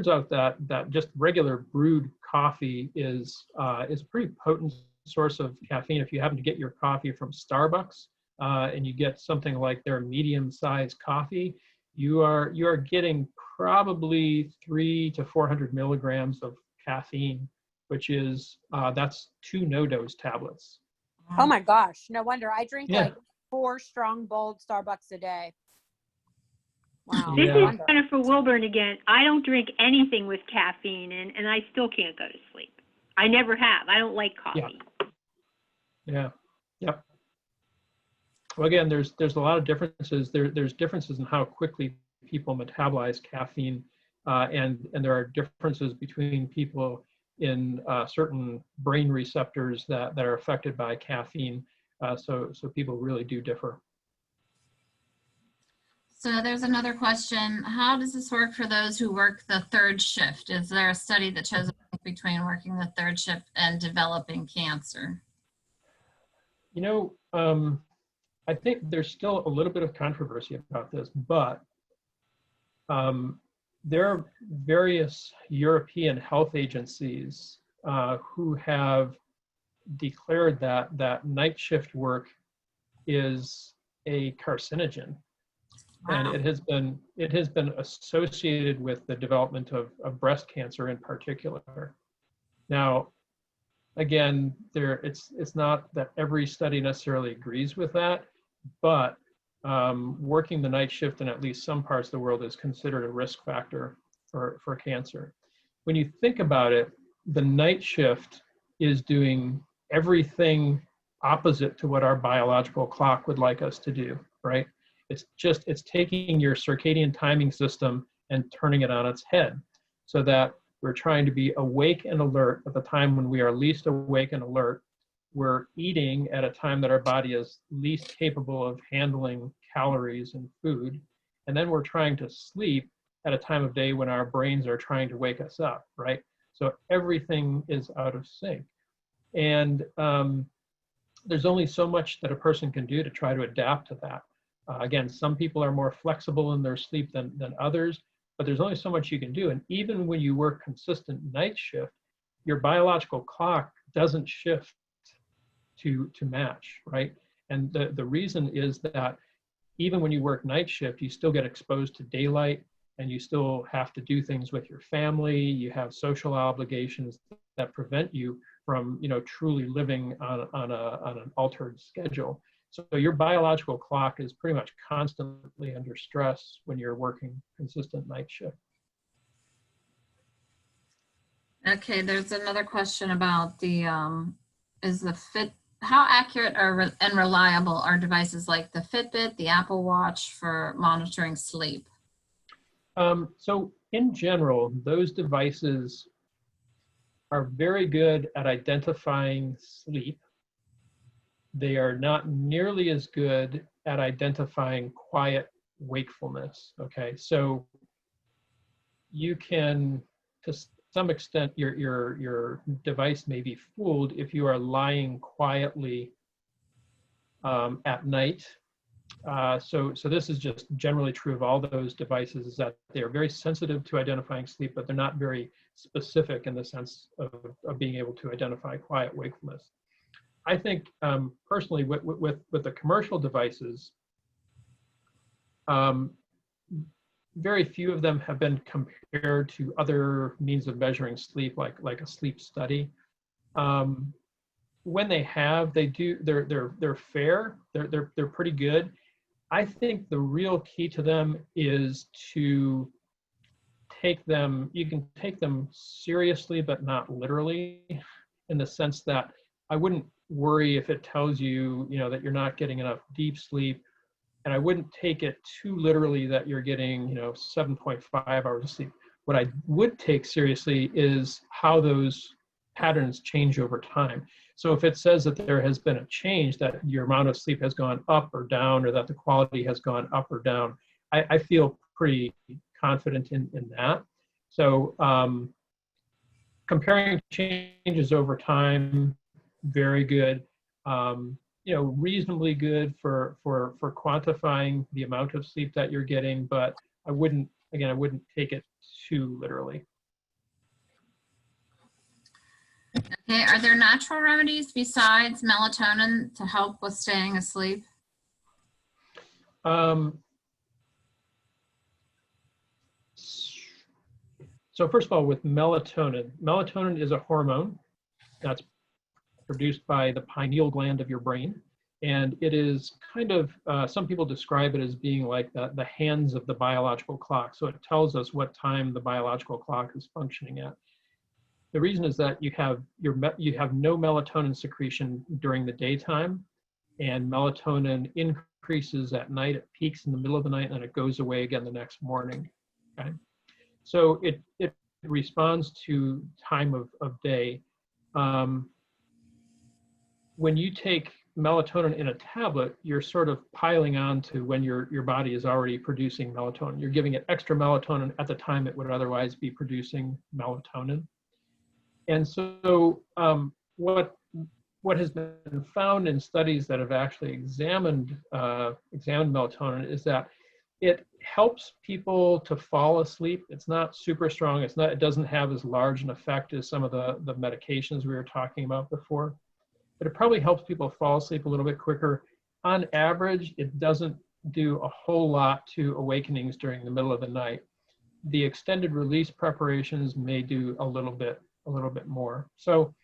out that just regular brewed coffee is a pretty potent source of caffeine. If you happen to get your coffee from Starbucks and you get something like their medium-sized coffee, you are getting probably 300 to 400 milligrams of caffeine, which is that's 2 no-dose tablets. Oh my gosh. No wonder. I drink Yeah. like 4 strong, bold Starbucks a day. Wow. This Yeah. is Jennifer Wilburn again. I don't drink anything with caffeine, and I still can't go to sleep. I never have. I don't like coffee. Yeah. Yep. Well, again, there's a lot of differences. There's differences in how quickly people metabolize caffeine, and there are differences between people in certain brain receptors that are affected by caffeine. So people really do differ. So there's another question. How does this work for those who work the 3rd shift? Is there a study that shows a link between working the 3rd shift and developing cancer? You know, I think there's still a little bit of controversy about this, but there are various European health agencies who have declared that night shift work is a carcinogen. Wow. And it has been associated with the development of breast cancer in particular. Now, again, it's not that every study necessarily agrees with that, but working the night shift in at least some parts of the world is considered a risk factor for cancer. When you think about it, the night shift is doing everything opposite to what our biological clock would like us to do, right? It's taking your circadian timing system and turning it on its head so that we're trying to be awake and alert at the time when we are least awake and alert. We're eating at a time that our body is least capable of handling calories and food. And then we're trying to sleep at a time of day when our brains are trying to wake us up, right? So everything is out of sync. And there's only so much that a person can do to try to adapt to that. Again, some people are more flexible in their sleep than others. but there's only so much you can do. And even when you work consistent night shift, your biological clock doesn't shift to match, right? And the reason is that even when you work night shift, you still get exposed to daylight, and you still have to do things with your family. You have social obligations that prevent you from, truly living on an altered schedule. So your biological clock is pretty much constantly under stress when you're working consistent night shift. Okay, there's another question about how accurate and reliable are devices like the Fitbit, the Apple Watch for monitoring sleep? So in general, those devices are very good at identifying sleep. They are not nearly as good at identifying quiet wakefulness, okay? So you can, to some extent, your device may be fooled if you are lying quietly at night. So this is just generally true of all those devices, is that they are very sensitive to identifying sleep, but they're not very specific in the sense of being able to identify quiet wakefulness. I think personally with the commercial devices, very few of them have been compared to other means of measuring sleep, like a sleep study. When they have, they're fair. They're pretty good. I think the real key to them is to take them. You can take them seriously, but not literally, in the sense that I wouldn't worry if it tells you, that you're not getting enough deep sleep, and I wouldn't take it too literally that you're getting, 7.5 hours of sleep. What I would take seriously is how those patterns change over time. So if it says that there has been a change, that your amount of sleep has gone up or down, or that the quality has gone up or down, I feel pretty confident in that. So comparing changes over time, very good. Reasonably good for quantifying the amount of sleep that you're getting, but I wouldn't take it too literally. Okay, are there natural remedies besides melatonin to help with staying asleep? So first of all, with melatonin is a hormone that's produced by the pineal gland of your brain. And it is kind of, some people describe it as being like the hands of the biological clock. So it tells us what time the biological clock is functioning at. The reason is that you have no melatonin secretion during the daytime, and melatonin increases at night. It peaks in the middle of the night and it goes away again the next morning. Okay, so it responds to time of day. When you take melatonin in a tablet, you're sort of piling on to when your body is already producing melatonin. You're giving it extra melatonin at the time it would otherwise be producing melatonin. And so what has been found in studies that have actually examined melatonin is that it helps people to fall asleep. It's not super strong. It doesn't have as large an effect as some of the medications we were talking about before, but it probably helps people fall asleep a little bit quicker. On average, it doesn't do a whole lot to awakenings during the middle of the night. The extended release preparations may do a little bit more. So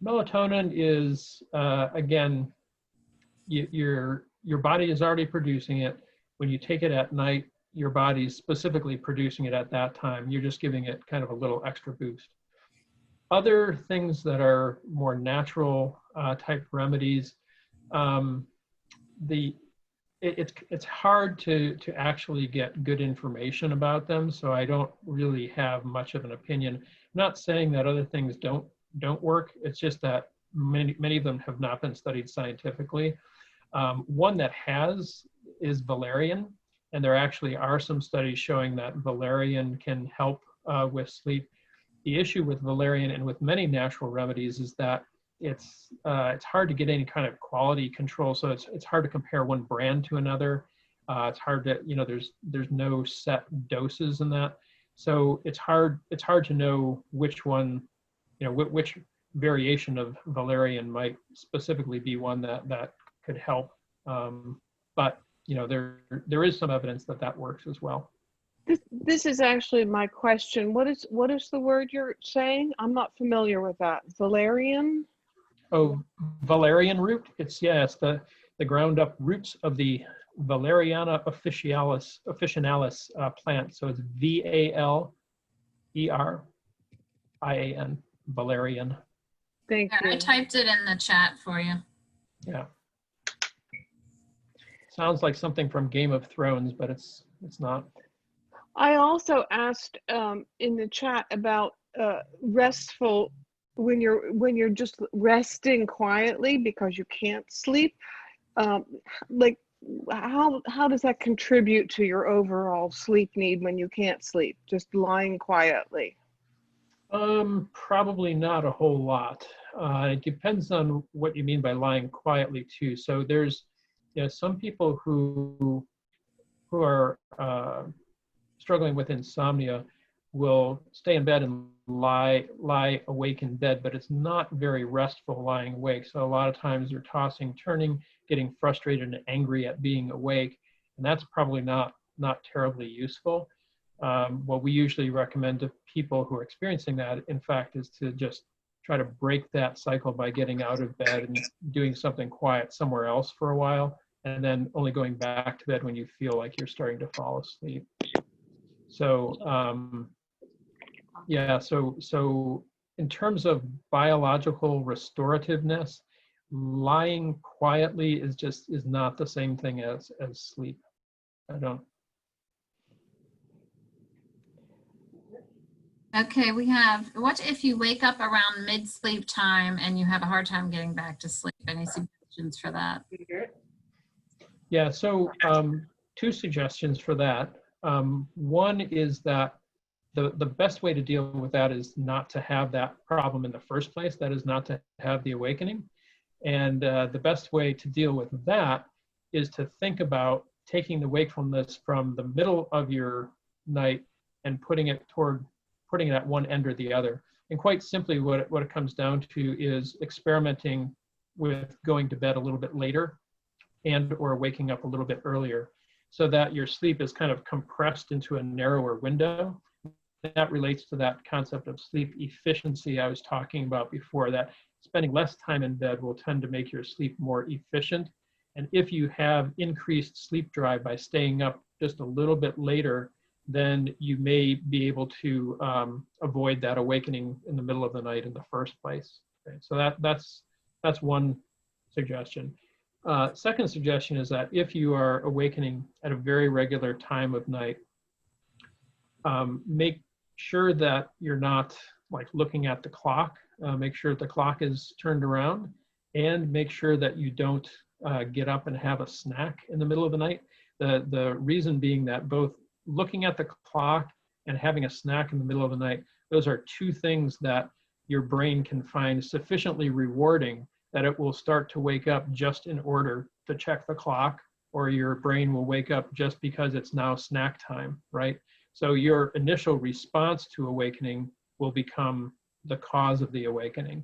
melatonin is, again, your body is already producing it. When you take it at night, your body's specifically producing it at that time. You're just giving it kind of a little extra boost. Other things that are more natural type remedies, it's hard to actually get good information about them, so I don't really have much of an opinion. I'm not saying that other things don't work. It's just that many of them have not been studied scientifically. One that has is valerian, and there actually are some studies showing that valerian can help with sleep. The issue with valerian and with many natural remedies is that it's hard to get any kind of quality control, so it's hard to compare one brand to another. It's hard to, there's no set doses in that. So it's hard to know which one, which variation of valerian might specifically be one that could help. But there is some evidence that works as well. This is actually my question. What is the word you're saying? I'm not familiar with that. Valerian? Oh, valerian root. It's the ground up roots of the Valeriana officinalis plant. So it's VALERIAN, valerian. Thank you. I typed it in the chat for you. Yeah. Sounds like something from Game of Thrones, but it's not. I also asked in the chat about restful, when you're just resting quietly because you can't sleep. Like how does that contribute to your overall sleep need when you can't sleep, just lying quietly? Probably not a whole lot. It depends on what you mean by lying quietly too. So there's some people who are struggling with insomnia will stay in bed and lie awake in bed, but it's not very restful lying awake. So a lot of times they're tossing, turning, getting frustrated and angry at being awake, and that's probably not terribly useful. What we usually recommend to people who are experiencing that, in fact, is to just try to break that cycle by getting out of bed and doing something quiet somewhere else for a while, and then only going back to bed when you feel like you're starting to fall asleep. So so in terms of biological restorativeness, lying quietly is not the same thing as sleep. Okay, we have, what if you wake up around mid-sleep time and you have a hard time getting back to sleep? Any suggestions for that? Yeah, so two suggestions for that. One is that the best way to deal with that is not to have that problem in the first place. That is, not to have the awakening. And the best way to deal with that is to think about taking the wakefulness from the middle of your night and putting it at one end or the other. And quite simply, what it comes down to is experimenting with going to bed a little bit later and or waking up a little bit earlier, so that your sleep is kind of compressed into a narrower window. That relates to that concept of sleep efficiency I was talking about before, that spending less time in bed will tend to make your sleep more efficient. And if you have increased sleep drive by staying up just a little bit later, then you may be able to avoid that awakening in the middle of the night in the first place. Okay, so that's one suggestion. Second suggestion is that if you are awakening at a very regular time of night, make sure that you're not like looking at the clock. Make sure the clock is turned around, and make sure that you don't get up and have a snack in the middle of the night. The reason being that both looking at the clock and having a snack in the middle of the night, those are two things that your brain can find sufficiently rewarding that it will start to wake up just in order to check the clock, or your brain will wake up just because it's now snack time, right? So your initial response to awakening will become the cause of the awakening.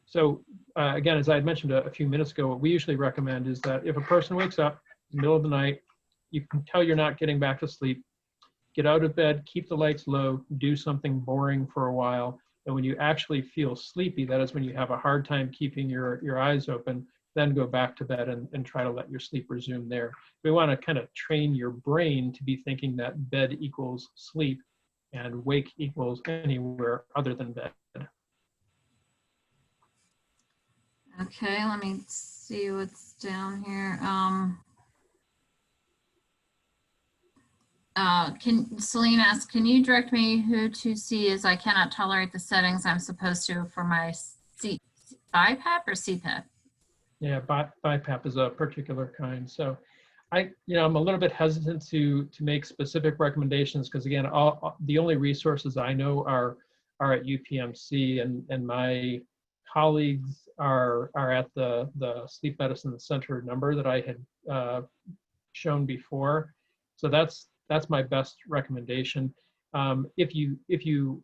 So again, as I had mentioned a few minutes ago, what we usually recommend is that if a person wakes up in the middle of the night, you can tell you're not getting back to sleep, get out of bed, keep the lights low, do something boring for a while. And when you actually feel sleepy, that is when you have a hard time keeping your eyes open, then go back to bed and try to let your sleep resume there. We want to kind of train your brain to be thinking that bed equals sleep and wake equals anywhere other than bed. Okay, let me see what's down here. Celine asks, can you direct me who to see, as I cannot tolerate the settings I'm supposed to for my BiPAP or CPAP? Yeah, BiPAP is a particular kind. So I'm a little bit hesitant to make specific recommendations, because again, the only resources I know are at UPMC, and my colleagues are at the Sleep Medicine Center number that I had shown before. So that's my best recommendation. If you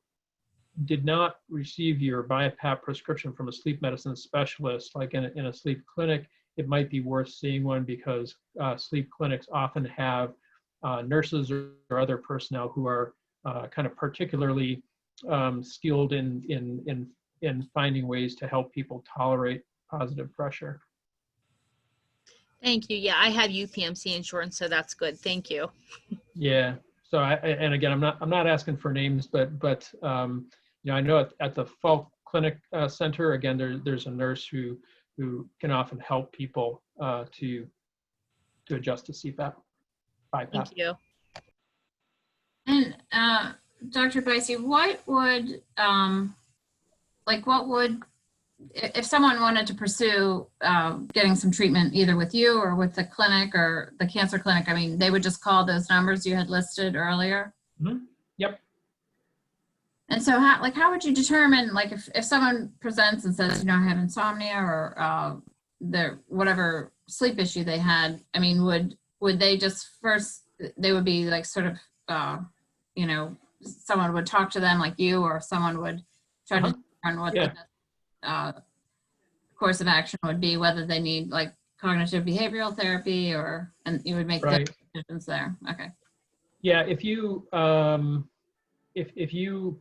did not receive your BiPAP prescription from a sleep medicine specialist, like in a sleep clinic, it might be worth seeing one, because sleep clinics often have nurses or other personnel who are kind of particularly skilled in finding ways to help people tolerate positive pressure. Thank you. Yeah, I have UPMC insurance, so that's good. Thank you. Yeah. So and again, I'm not asking for names, but you know, I know at the Falk Clinic Center, again, there's a nurse who can often help people to adjust to CPAP, BiPAP. Thank you. And Dr. Buysse, what would if someone wanted to pursue getting some treatment either with you or with the clinic or the cancer clinic, I mean, they would just call those numbers you had listed earlier? Mm-hmm. Yep. And so how would you determine, like, if someone presents and says, you know, I have insomnia or their whatever sleep issue they had, I mean, would they just first, they would be like sort of, you know, someone would talk to them like you, or someone would try to determine what the course of action would be, whether they need like cognitive behavioral therapy and you would make the decisions there. Okay. Yeah, if you if you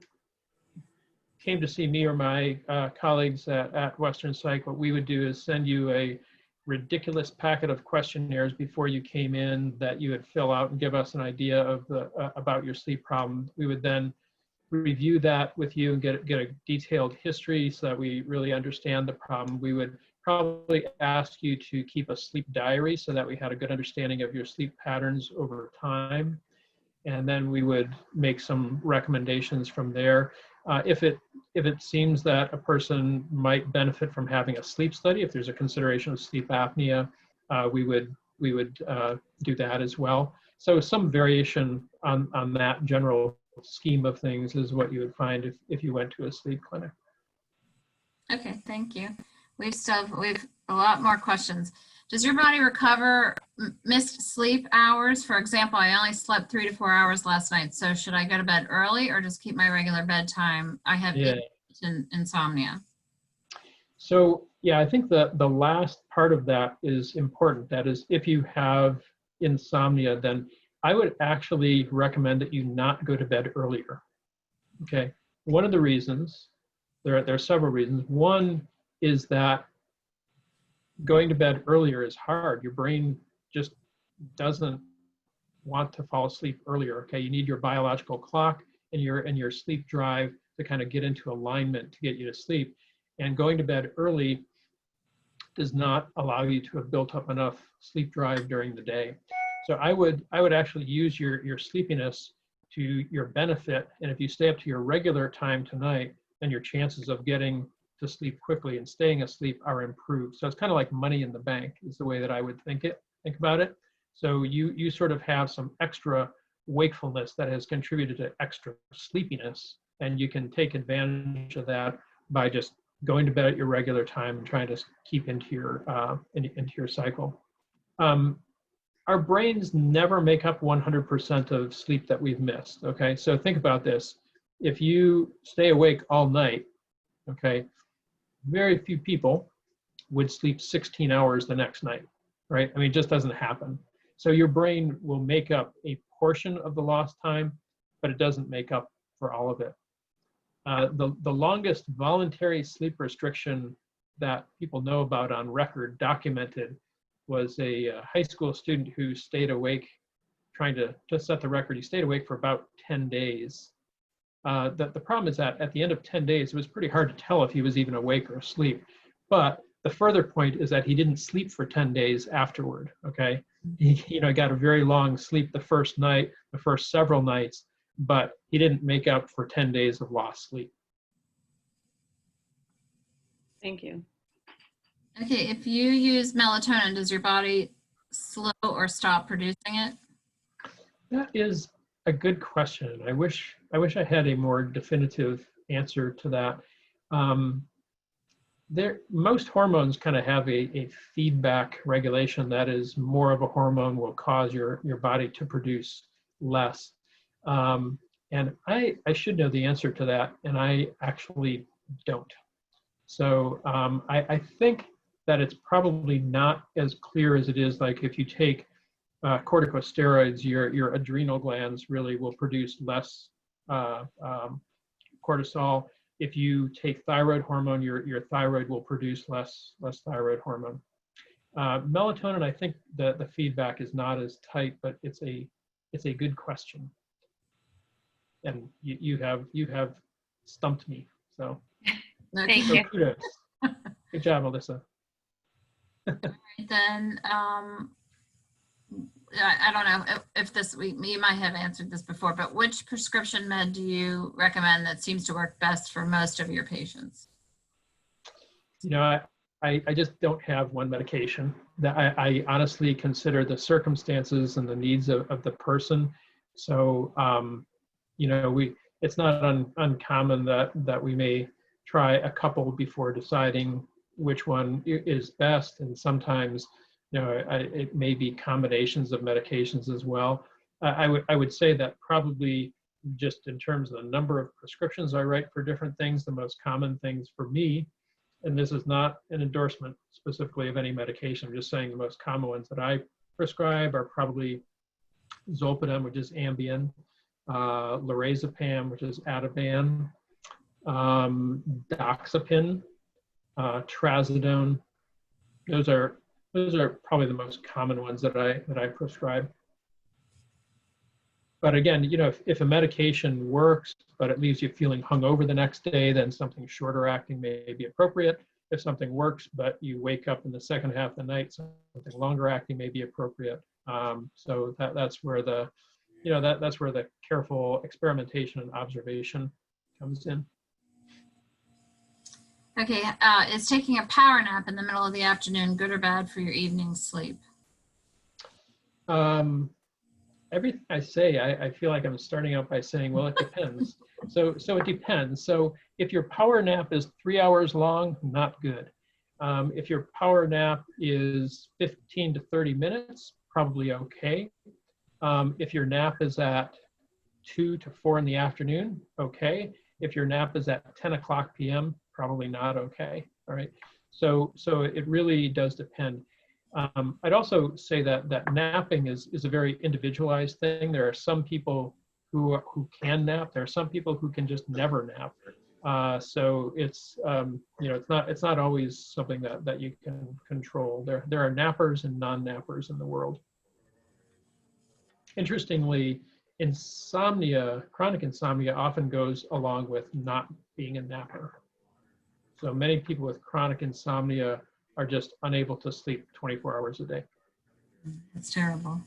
came to see me or my colleagues at Western Psych, what we would do is send you a ridiculous packet of questionnaires before you came in that you would fill out and give us an idea of about your sleep problem. We would then review that with you and get a detailed history so that we really understand the problem. We would probably ask you to keep a sleep diary so that we had a good understanding of your sleep patterns over time. And then we would make some recommendations from there. If it seems that a person might benefit from having a sleep study, if there's a consideration of sleep apnea, we would do that as well. So some variation on that general scheme of things is what you would find if you went to a sleep clinic. Okay, thank you. We've a lot more questions. Does your body recover missed sleep hours? For example, I only slept 3 to 4 hours last night, so should I go to bed early or just keep my regular bedtime? I have insomnia. So yeah, I think the last part of that is important. That is, if you have insomnia, then I would actually recommend that you not go to bed earlier. Okay, one of the reasons, there are several reasons. One is that going to bed earlier is hard. Your brain just doesn't want to fall asleep earlier. Okay, you need your biological clock and your sleep drive to kind of get into alignment to get you to sleep. And going to bed early does not allow you to have built up enough sleep drive during the day. So I would actually use your sleepiness to your benefit. And if you stay up to your regular time tonight, then your chances of getting to sleep quickly and staying asleep are improved. So it's kind of like money in the bank is the way that I would think about it. So you sort of have some extra wakefulness that has contributed to extra sleepiness, and you can take advantage of that by just going to bed at your regular time and trying to keep into your cycle. Our brains never make up 100% of sleep that we've missed, okay? So think about this. If you stay awake all night, okay, very few people would sleep 16 hours the next night, right? I mean, it just doesn't happen. So your brain will make up a portion of the lost time, but it doesn't make up for all of it. The longest voluntary sleep restriction that people know about on record, documented, was a high school student who stayed awake, trying to just set the record. He stayed awake for about 10 days. The problem is that at the end of 10 days, it was pretty hard to tell if he was even awake or asleep. But the further point is that he didn't sleep for 10 days afterward, okay? He got a very long sleep the first night, the first several nights, but he didn't make up for 10 days of lost sleep. Thank you. Okay, if you use melatonin, does your body slow or stop producing it? That is a good question. I wish I had a more definitive answer to that. most hormones kind of have a feedback regulation. That is, more of a hormone will cause your body to produce less. And I should know the answer to that, and I actually don't. So I think that it's probably not as clear as it is like if you take corticosteroids, your adrenal glands really will produce less cortisol. If you take thyroid hormone, your thyroid will produce less thyroid hormone. Melatonin, I think the feedback is not as tight, but it's a good question. And you have stumped me. So Thank so you. kudos. Good job, Alyssa. Then I don't know if this you might have answered this before, but which prescription med do you recommend that seems to work best for most of your patients? You know, I just don't have one medication. That I honestly consider the circumstances and the needs of the person. So you know, it's not uncommon that we may try a couple before deciding which one is best, and sometimes, you know, it may be combinations of medications as well. I would say that probably just in terms of the number of prescriptions I write for different things, the most common things for me, and this is not an endorsement specifically of any medication, I'm just saying the most common ones that I prescribe are probably Zolpidem, which is Ambien, lorazepam, which is Ativan, Doxepin, Trazodone. Those are probably the most common ones that I prescribe. But again, you know, if a medication works, but it leaves you feeling hungover the next day, then something shorter acting may be appropriate. If something works, but you wake up in the second half of the night, something longer acting may be appropriate. So that's where the, you know, that's where the careful experimentation and observation comes in. Okay, is taking a power nap in the middle of the afternoon good or bad for your evening sleep? Everything I say, I feel like I'm starting out by saying, well, it depends. So it depends. So if your power nap is 3 hours long, not good. If your power nap is 15 to 30 minutes, probably okay. If your nap is at 2 to 4 in the afternoon, okay. If your nap is at 10 o'clock p.m., probably not okay. All right. So it really does depend. I'd also say that napping is a very individualized thing. There are some people who can nap. There are some people who can just never nap. So it's you know, it's not always something that you can control. There are nappers and non-nappers in the world. Interestingly, insomnia, chronic insomnia, often goes along with not being a napper. So many people with chronic insomnia are just unable to sleep 24 hours a day. That's terrible.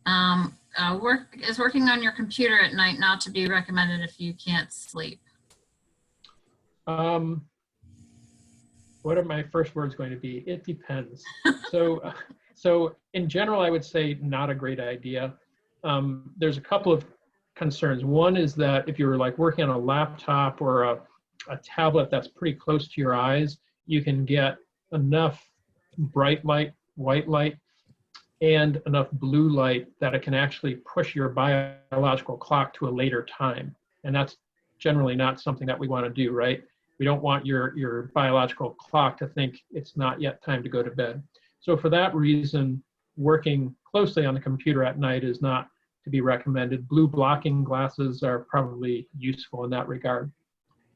Is working on your computer at night not to be recommended if you can't sleep? What are my first words going to be? It depends. So in general, I would say not a great idea. There's a couple of concerns. One is that if you're like working on a laptop or a tablet that's pretty close to your eyes, you can get enough bright light, white light, and enough blue light that it can actually push your biological clock to a later time. And that's generally not something that we want to do, right? We don't want your biological clock to think it's not yet time to go to bed. So for that reason, working closely on the computer at night is not to be recommended. Blue blocking glasses are probably useful in that regard.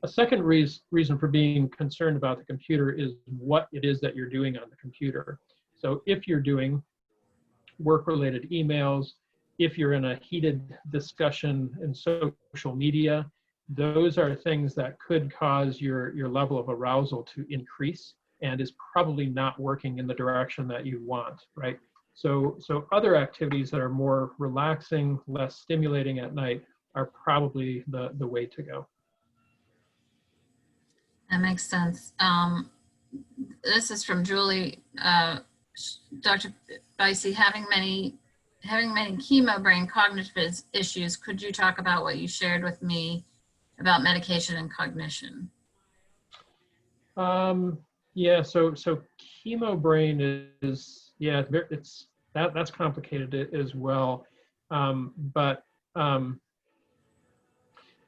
A second reason for being concerned about the computer is what it is that you're doing on the computer. So if you're doing work-related emails, if you're in a heated discussion in social media, those are things that could cause your level of arousal to increase and is probably not working in the direction that you want, right? So other activities that are more relaxing, less stimulating at night are probably the way to go. That makes sense. This is from Julie. Dr. Buysse, having many chemo brain cognitive issues, could you talk about what you shared with me about medication and cognition? Yeah, so chemo brain is, yeah, that's complicated as well. But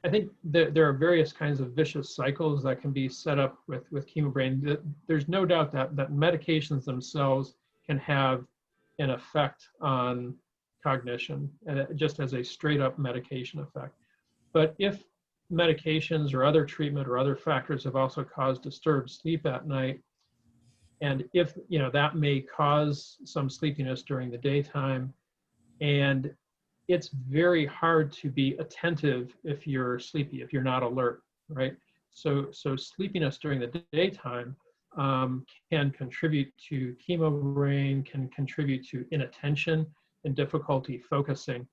I think there are various kinds of vicious cycles that can be set up with chemo brain. There's no doubt that medications themselves can have an effect on cognition, just as a straight up medication effect. But if medications or other treatment or other factors have also caused disturbed sleep at night, and if that may cause some sleepiness during the daytime, and it's very hard to be attentive if you're sleepy, if you're not alert, right? So sleepiness during the daytime can contribute to chemo brain, can contribute to inattention and difficulty focusing.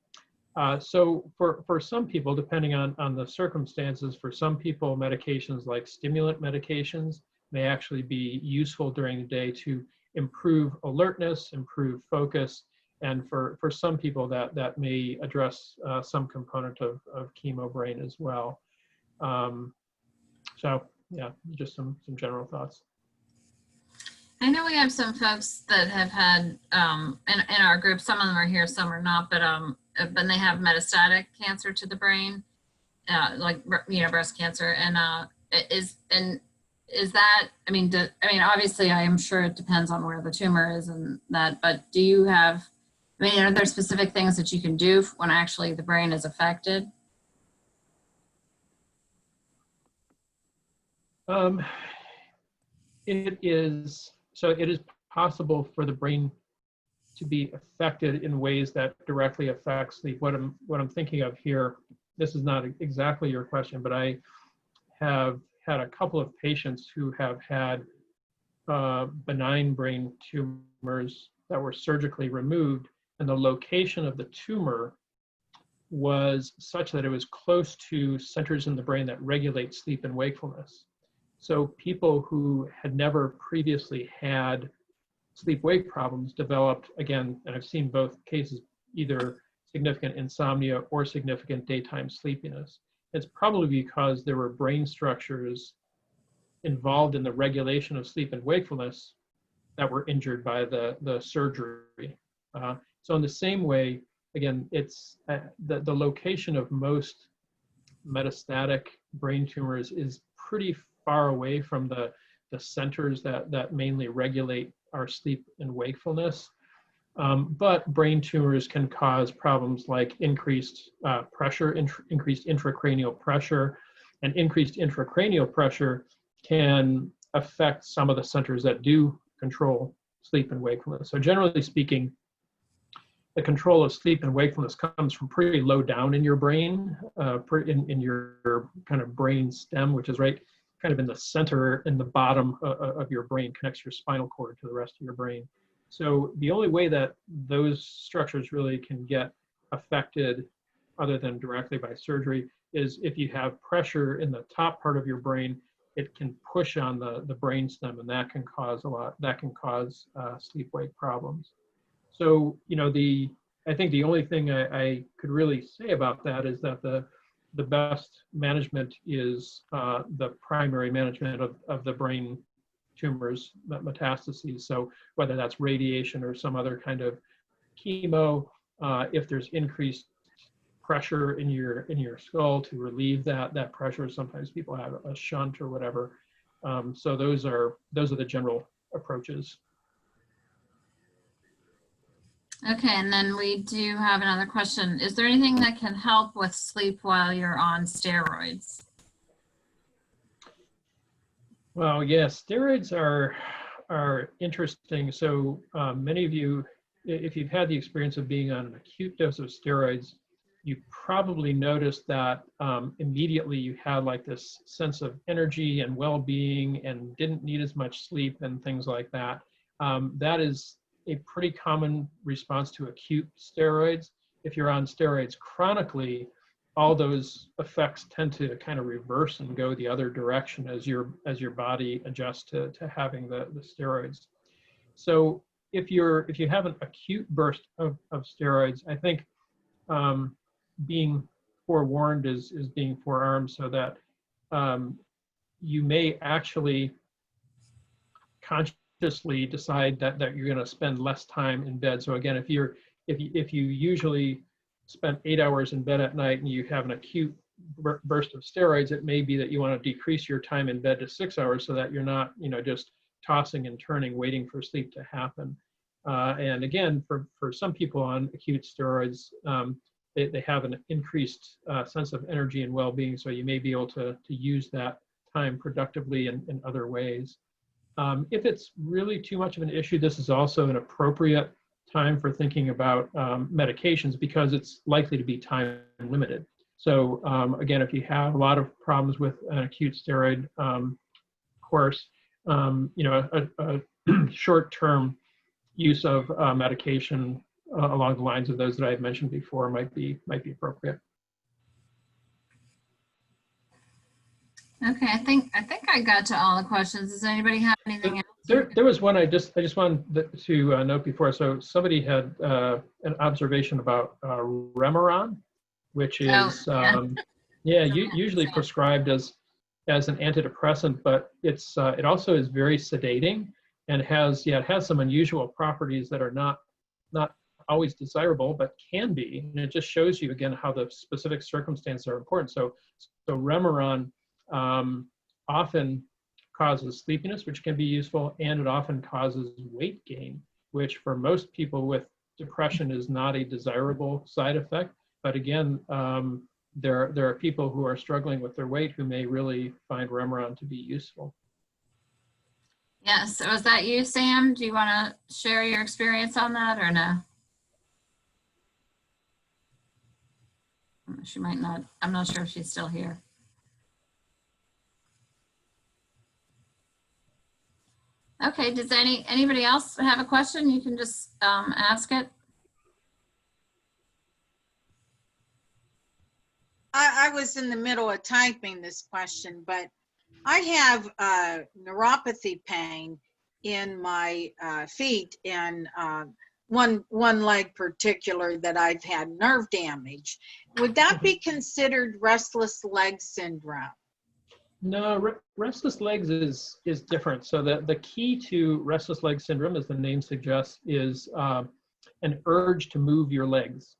So for some people, depending on the circumstances, for some people, medications like stimulant medications may actually be useful during the day to improve alertness, improve focus, and for some people that may address some component of chemo brain as well. So yeah, just some general thoughts. I know we have some folks that have had in our group, some of them are here, some are not, but they have metastatic cancer to the brain, like breast cancer, and is that, I mean, obviously I am sure it depends on where the tumor is and that, but do you have, are there specific things that you can do when actually the brain is affected? It is possible for the brain to be affected in ways that directly affect sleep. What I'm thinking of here, this is not exactly your question, but I have had a couple of patients who have had benign brain tumors that were surgically removed, and the location of the tumor was such that it was close to centers in the brain that regulate sleep and wakefulness. So people who had never previously had sleep-wake problems developed, again, and I've seen both cases, either significant insomnia or significant daytime sleepiness. It's probably because there were brain structures involved in the regulation of sleep and wakefulness that were injured by the surgery. So in the same way, again, it's the location of most metastatic brain tumors is pretty far away from the centers that mainly regulate our sleep and wakefulness. But brain tumors can cause problems like increased pressure, increased intracranial pressure, and increased intracranial pressure can affect some of the centers that do control sleep and wakefulness. So generally speaking, the control of sleep and wakefulness comes from pretty low down in your brain, in your kind of brain stem, which is right kind of in the center, in the bottom of your brain, connects your spinal cord to the rest of your brain. So the only way that those structures really can get affected, other than directly by surgery, is if you have pressure in the top part of your brain. It can push on the brain stem, and that can cause sleep-wake problems. So, I think the only thing I could really say about that is that the best management is the primary management of the brain tumors, metastases. So whether that's radiation or some other kind of chemo, if there's increased pressure in your skull to relieve that pressure, sometimes people have a shunt or whatever. So those are the general approaches. Okay, and then we do have another question. Is there anything that can help with sleep while you're on steroids? Well, yes, steroids are interesting. So many of you, if you've had the experience of being on an acute dose of steroids, you probably noticed that immediately you had like this sense of energy and well-being and didn't need as much sleep and things like that. That is a pretty common response to acute steroids. If you're on steroids chronically, all those effects tend to kind of reverse and go the other direction as your body adjusts to having the steroids. So if you have an acute burst of steroids, I think being forewarned is being forearmed, so that you may actually consciously decide that you're going to spend less time in bed. So again, if you usually spend 8 hours in bed at night and you have an acute burst of steroids, it may be that you want to decrease your time in bed to 6 hours so that you're not, just tossing and turning, waiting for sleep to happen. And again, for some people on acute steroids, they have an increased sense of energy and well-being, so you may be able to use that time productively in other ways. If it's really too much of an issue, this is also an appropriate time for thinking about medications because it's likely to be time limited. So again, if you have a lot of problems with an acute steroid course, a short-term use of medication along the lines of those that I've mentioned before might be appropriate. Okay, I think I got to all the questions. Does anybody have anything else? There was one I just wanted to note before. So somebody had an observation about Remeron, which is usually prescribed as an antidepressant, but it also is very sedating and has some unusual properties that are not always desirable, but can be. And it just shows you again how the specific circumstances are important. So Remeron often causes sleepiness, which can be useful, and it often causes weight gain, which for most people with depression is not a desirable side effect. But again, there are people who are struggling with their weight who may really find Remeron to be useful. Yes. So is that you, Sam? Do you want to share your experience on that or no? She might not. I'm not sure if she's still here. Okay. Does anybody else have a question? You can just ask it. I was in the middle of typing this question, but I have neuropathy pain in my feet and one leg particular that I've had nerve damage. Would that be considered restless leg syndrome? No, restless legs is different. So the key to restless leg syndrome, as the name suggests, is an urge to move your legs.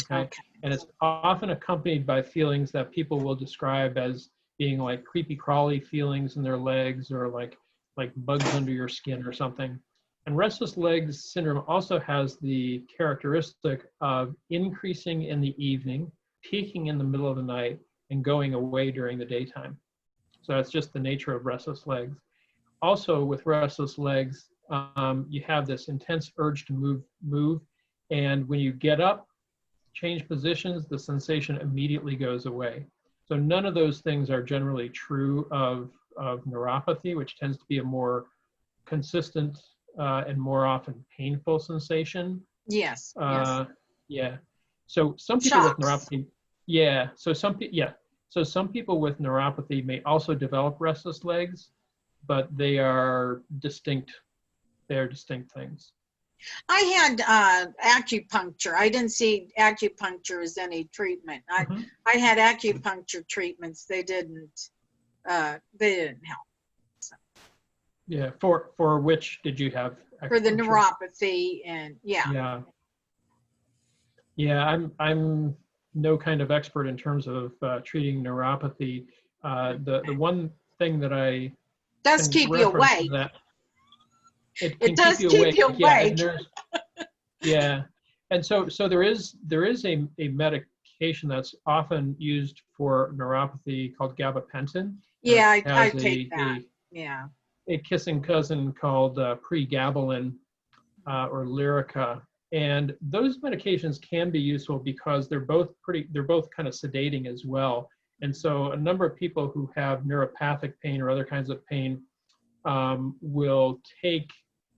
Okay. And it's often accompanied by feelings that people will describe as being like creepy crawly feelings in their legs or like bugs under your skin or something. And restless legs syndrome also has the characteristic of increasing in the evening, peaking in the middle of the night, and going away during the daytime. So that's just the nature of restless legs. Also with restless legs, you have this intense urge to move. And when you get up, change positions, the sensation immediately goes away. So none of those things are generally true of neuropathy, which tends to be a more consistent and more often painful sensation. Yes. Yeah. So some people with neuropathy, So some people with neuropathy may also develop restless legs, but they are distinct. They're distinct things. I had acupuncture. I didn't see acupuncture as any treatment. I had acupuncture treatments. They didn't help. So. Yeah. For which did you have? For the neuropathy and yeah. I'm no kind of expert in terms of treating neuropathy. The one thing that I does keep you awake. It does keep you awake. Yeah, and so there is a medication that's often used for neuropathy called gabapentin. Yeah, I take that. A kissing cousin called pregabalin or Lyrica, and those medications can be useful because they're both kind of sedating as well. And so a number of people who have neuropathic pain or other kinds of pain will take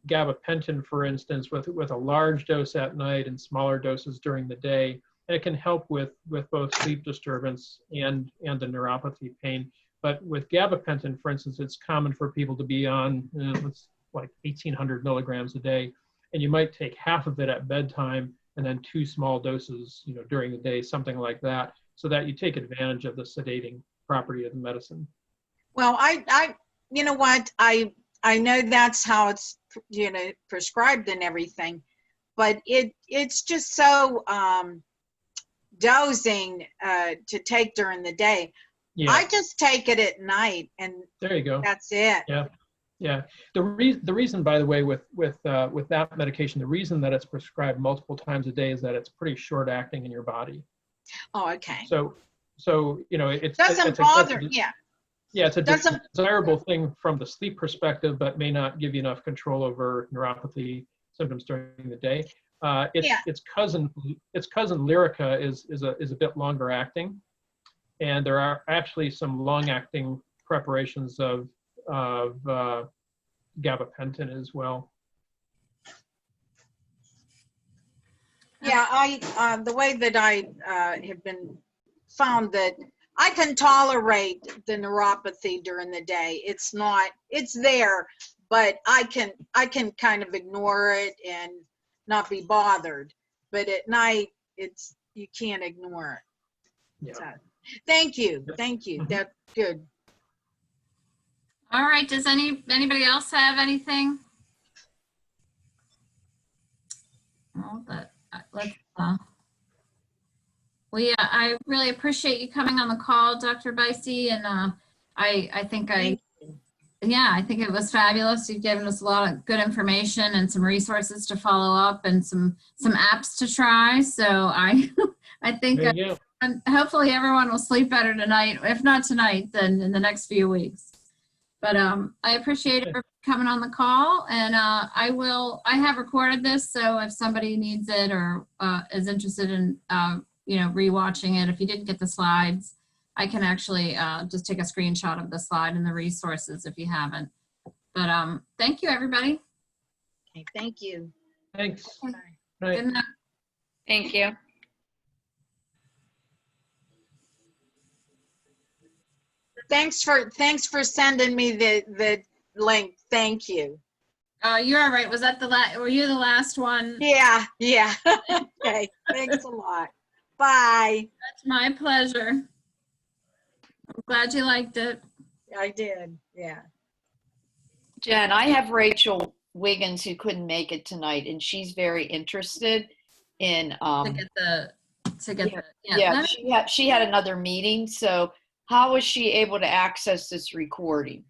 gabapentin, for instance, with a large dose at night and smaller doses during the day, and it can help with both sleep disturbance and the neuropathy pain. But with gabapentin, for instance, it's common for people to be on it's like 1,800 milligrams a day, and you might take half of it at bedtime and then 2 small doses, during the day, something like that, so that you take advantage of the sedating property of the medicine. Well, you know what? I I know that's how it's, you know, prescribed and everything, but it's just so dosing to take during the day. Yeah. I just take it at night, and There you go. that's it. Yeah. Yeah. The reason, by the way, with that medication, the reason that it's prescribed multiple times a day is that it's pretty short acting in your body. Oh, okay. So you know, it Doesn't bother. Yeah. Yeah, it's a Doesn't- desirable thing from the sleep perspective, but may not give you enough control over neuropathy symptoms during the day. Its cousin Lyrica is a bit longer acting, and there are actually some long acting preparations of gabapentin as well. Yeah, the way that I have been found that I can tolerate the neuropathy during the day. It's there, but I can kind of ignore it and not be bothered. But at night, you can't ignore it. Yeah. So, thank you. That's good. All right, does anybody else have anything? Well, I really appreciate you coming on the call, Dr. Buysse, and I think it was fabulous. You've given us a lot of good information and some resources to follow up and some apps to try. So I think hopefully everyone will sleep better tonight. If not tonight, then in the next few weeks. But I appreciate everybody coming on the call, and I have recorded this, so if somebody needs it or is interested in rewatching it, if you didn't get the slides, I can actually just take a screenshot of the slide and the resources if you haven't. But thank you, everybody. Okay, thank you. Thanks. Okay. Right. Good night. Thank you. Thanks for sending me the link. Thank you. You're all right. Was that were you the last one? Yeah. Okay. Thanks a lot. Bye. That's my pleasure. I'm glad you liked it. I did. Yeah. Jen, I have Rachel Wiggins who couldn't make it tonight, and she's very interested in she had another meeting. So how was she able to access this recording?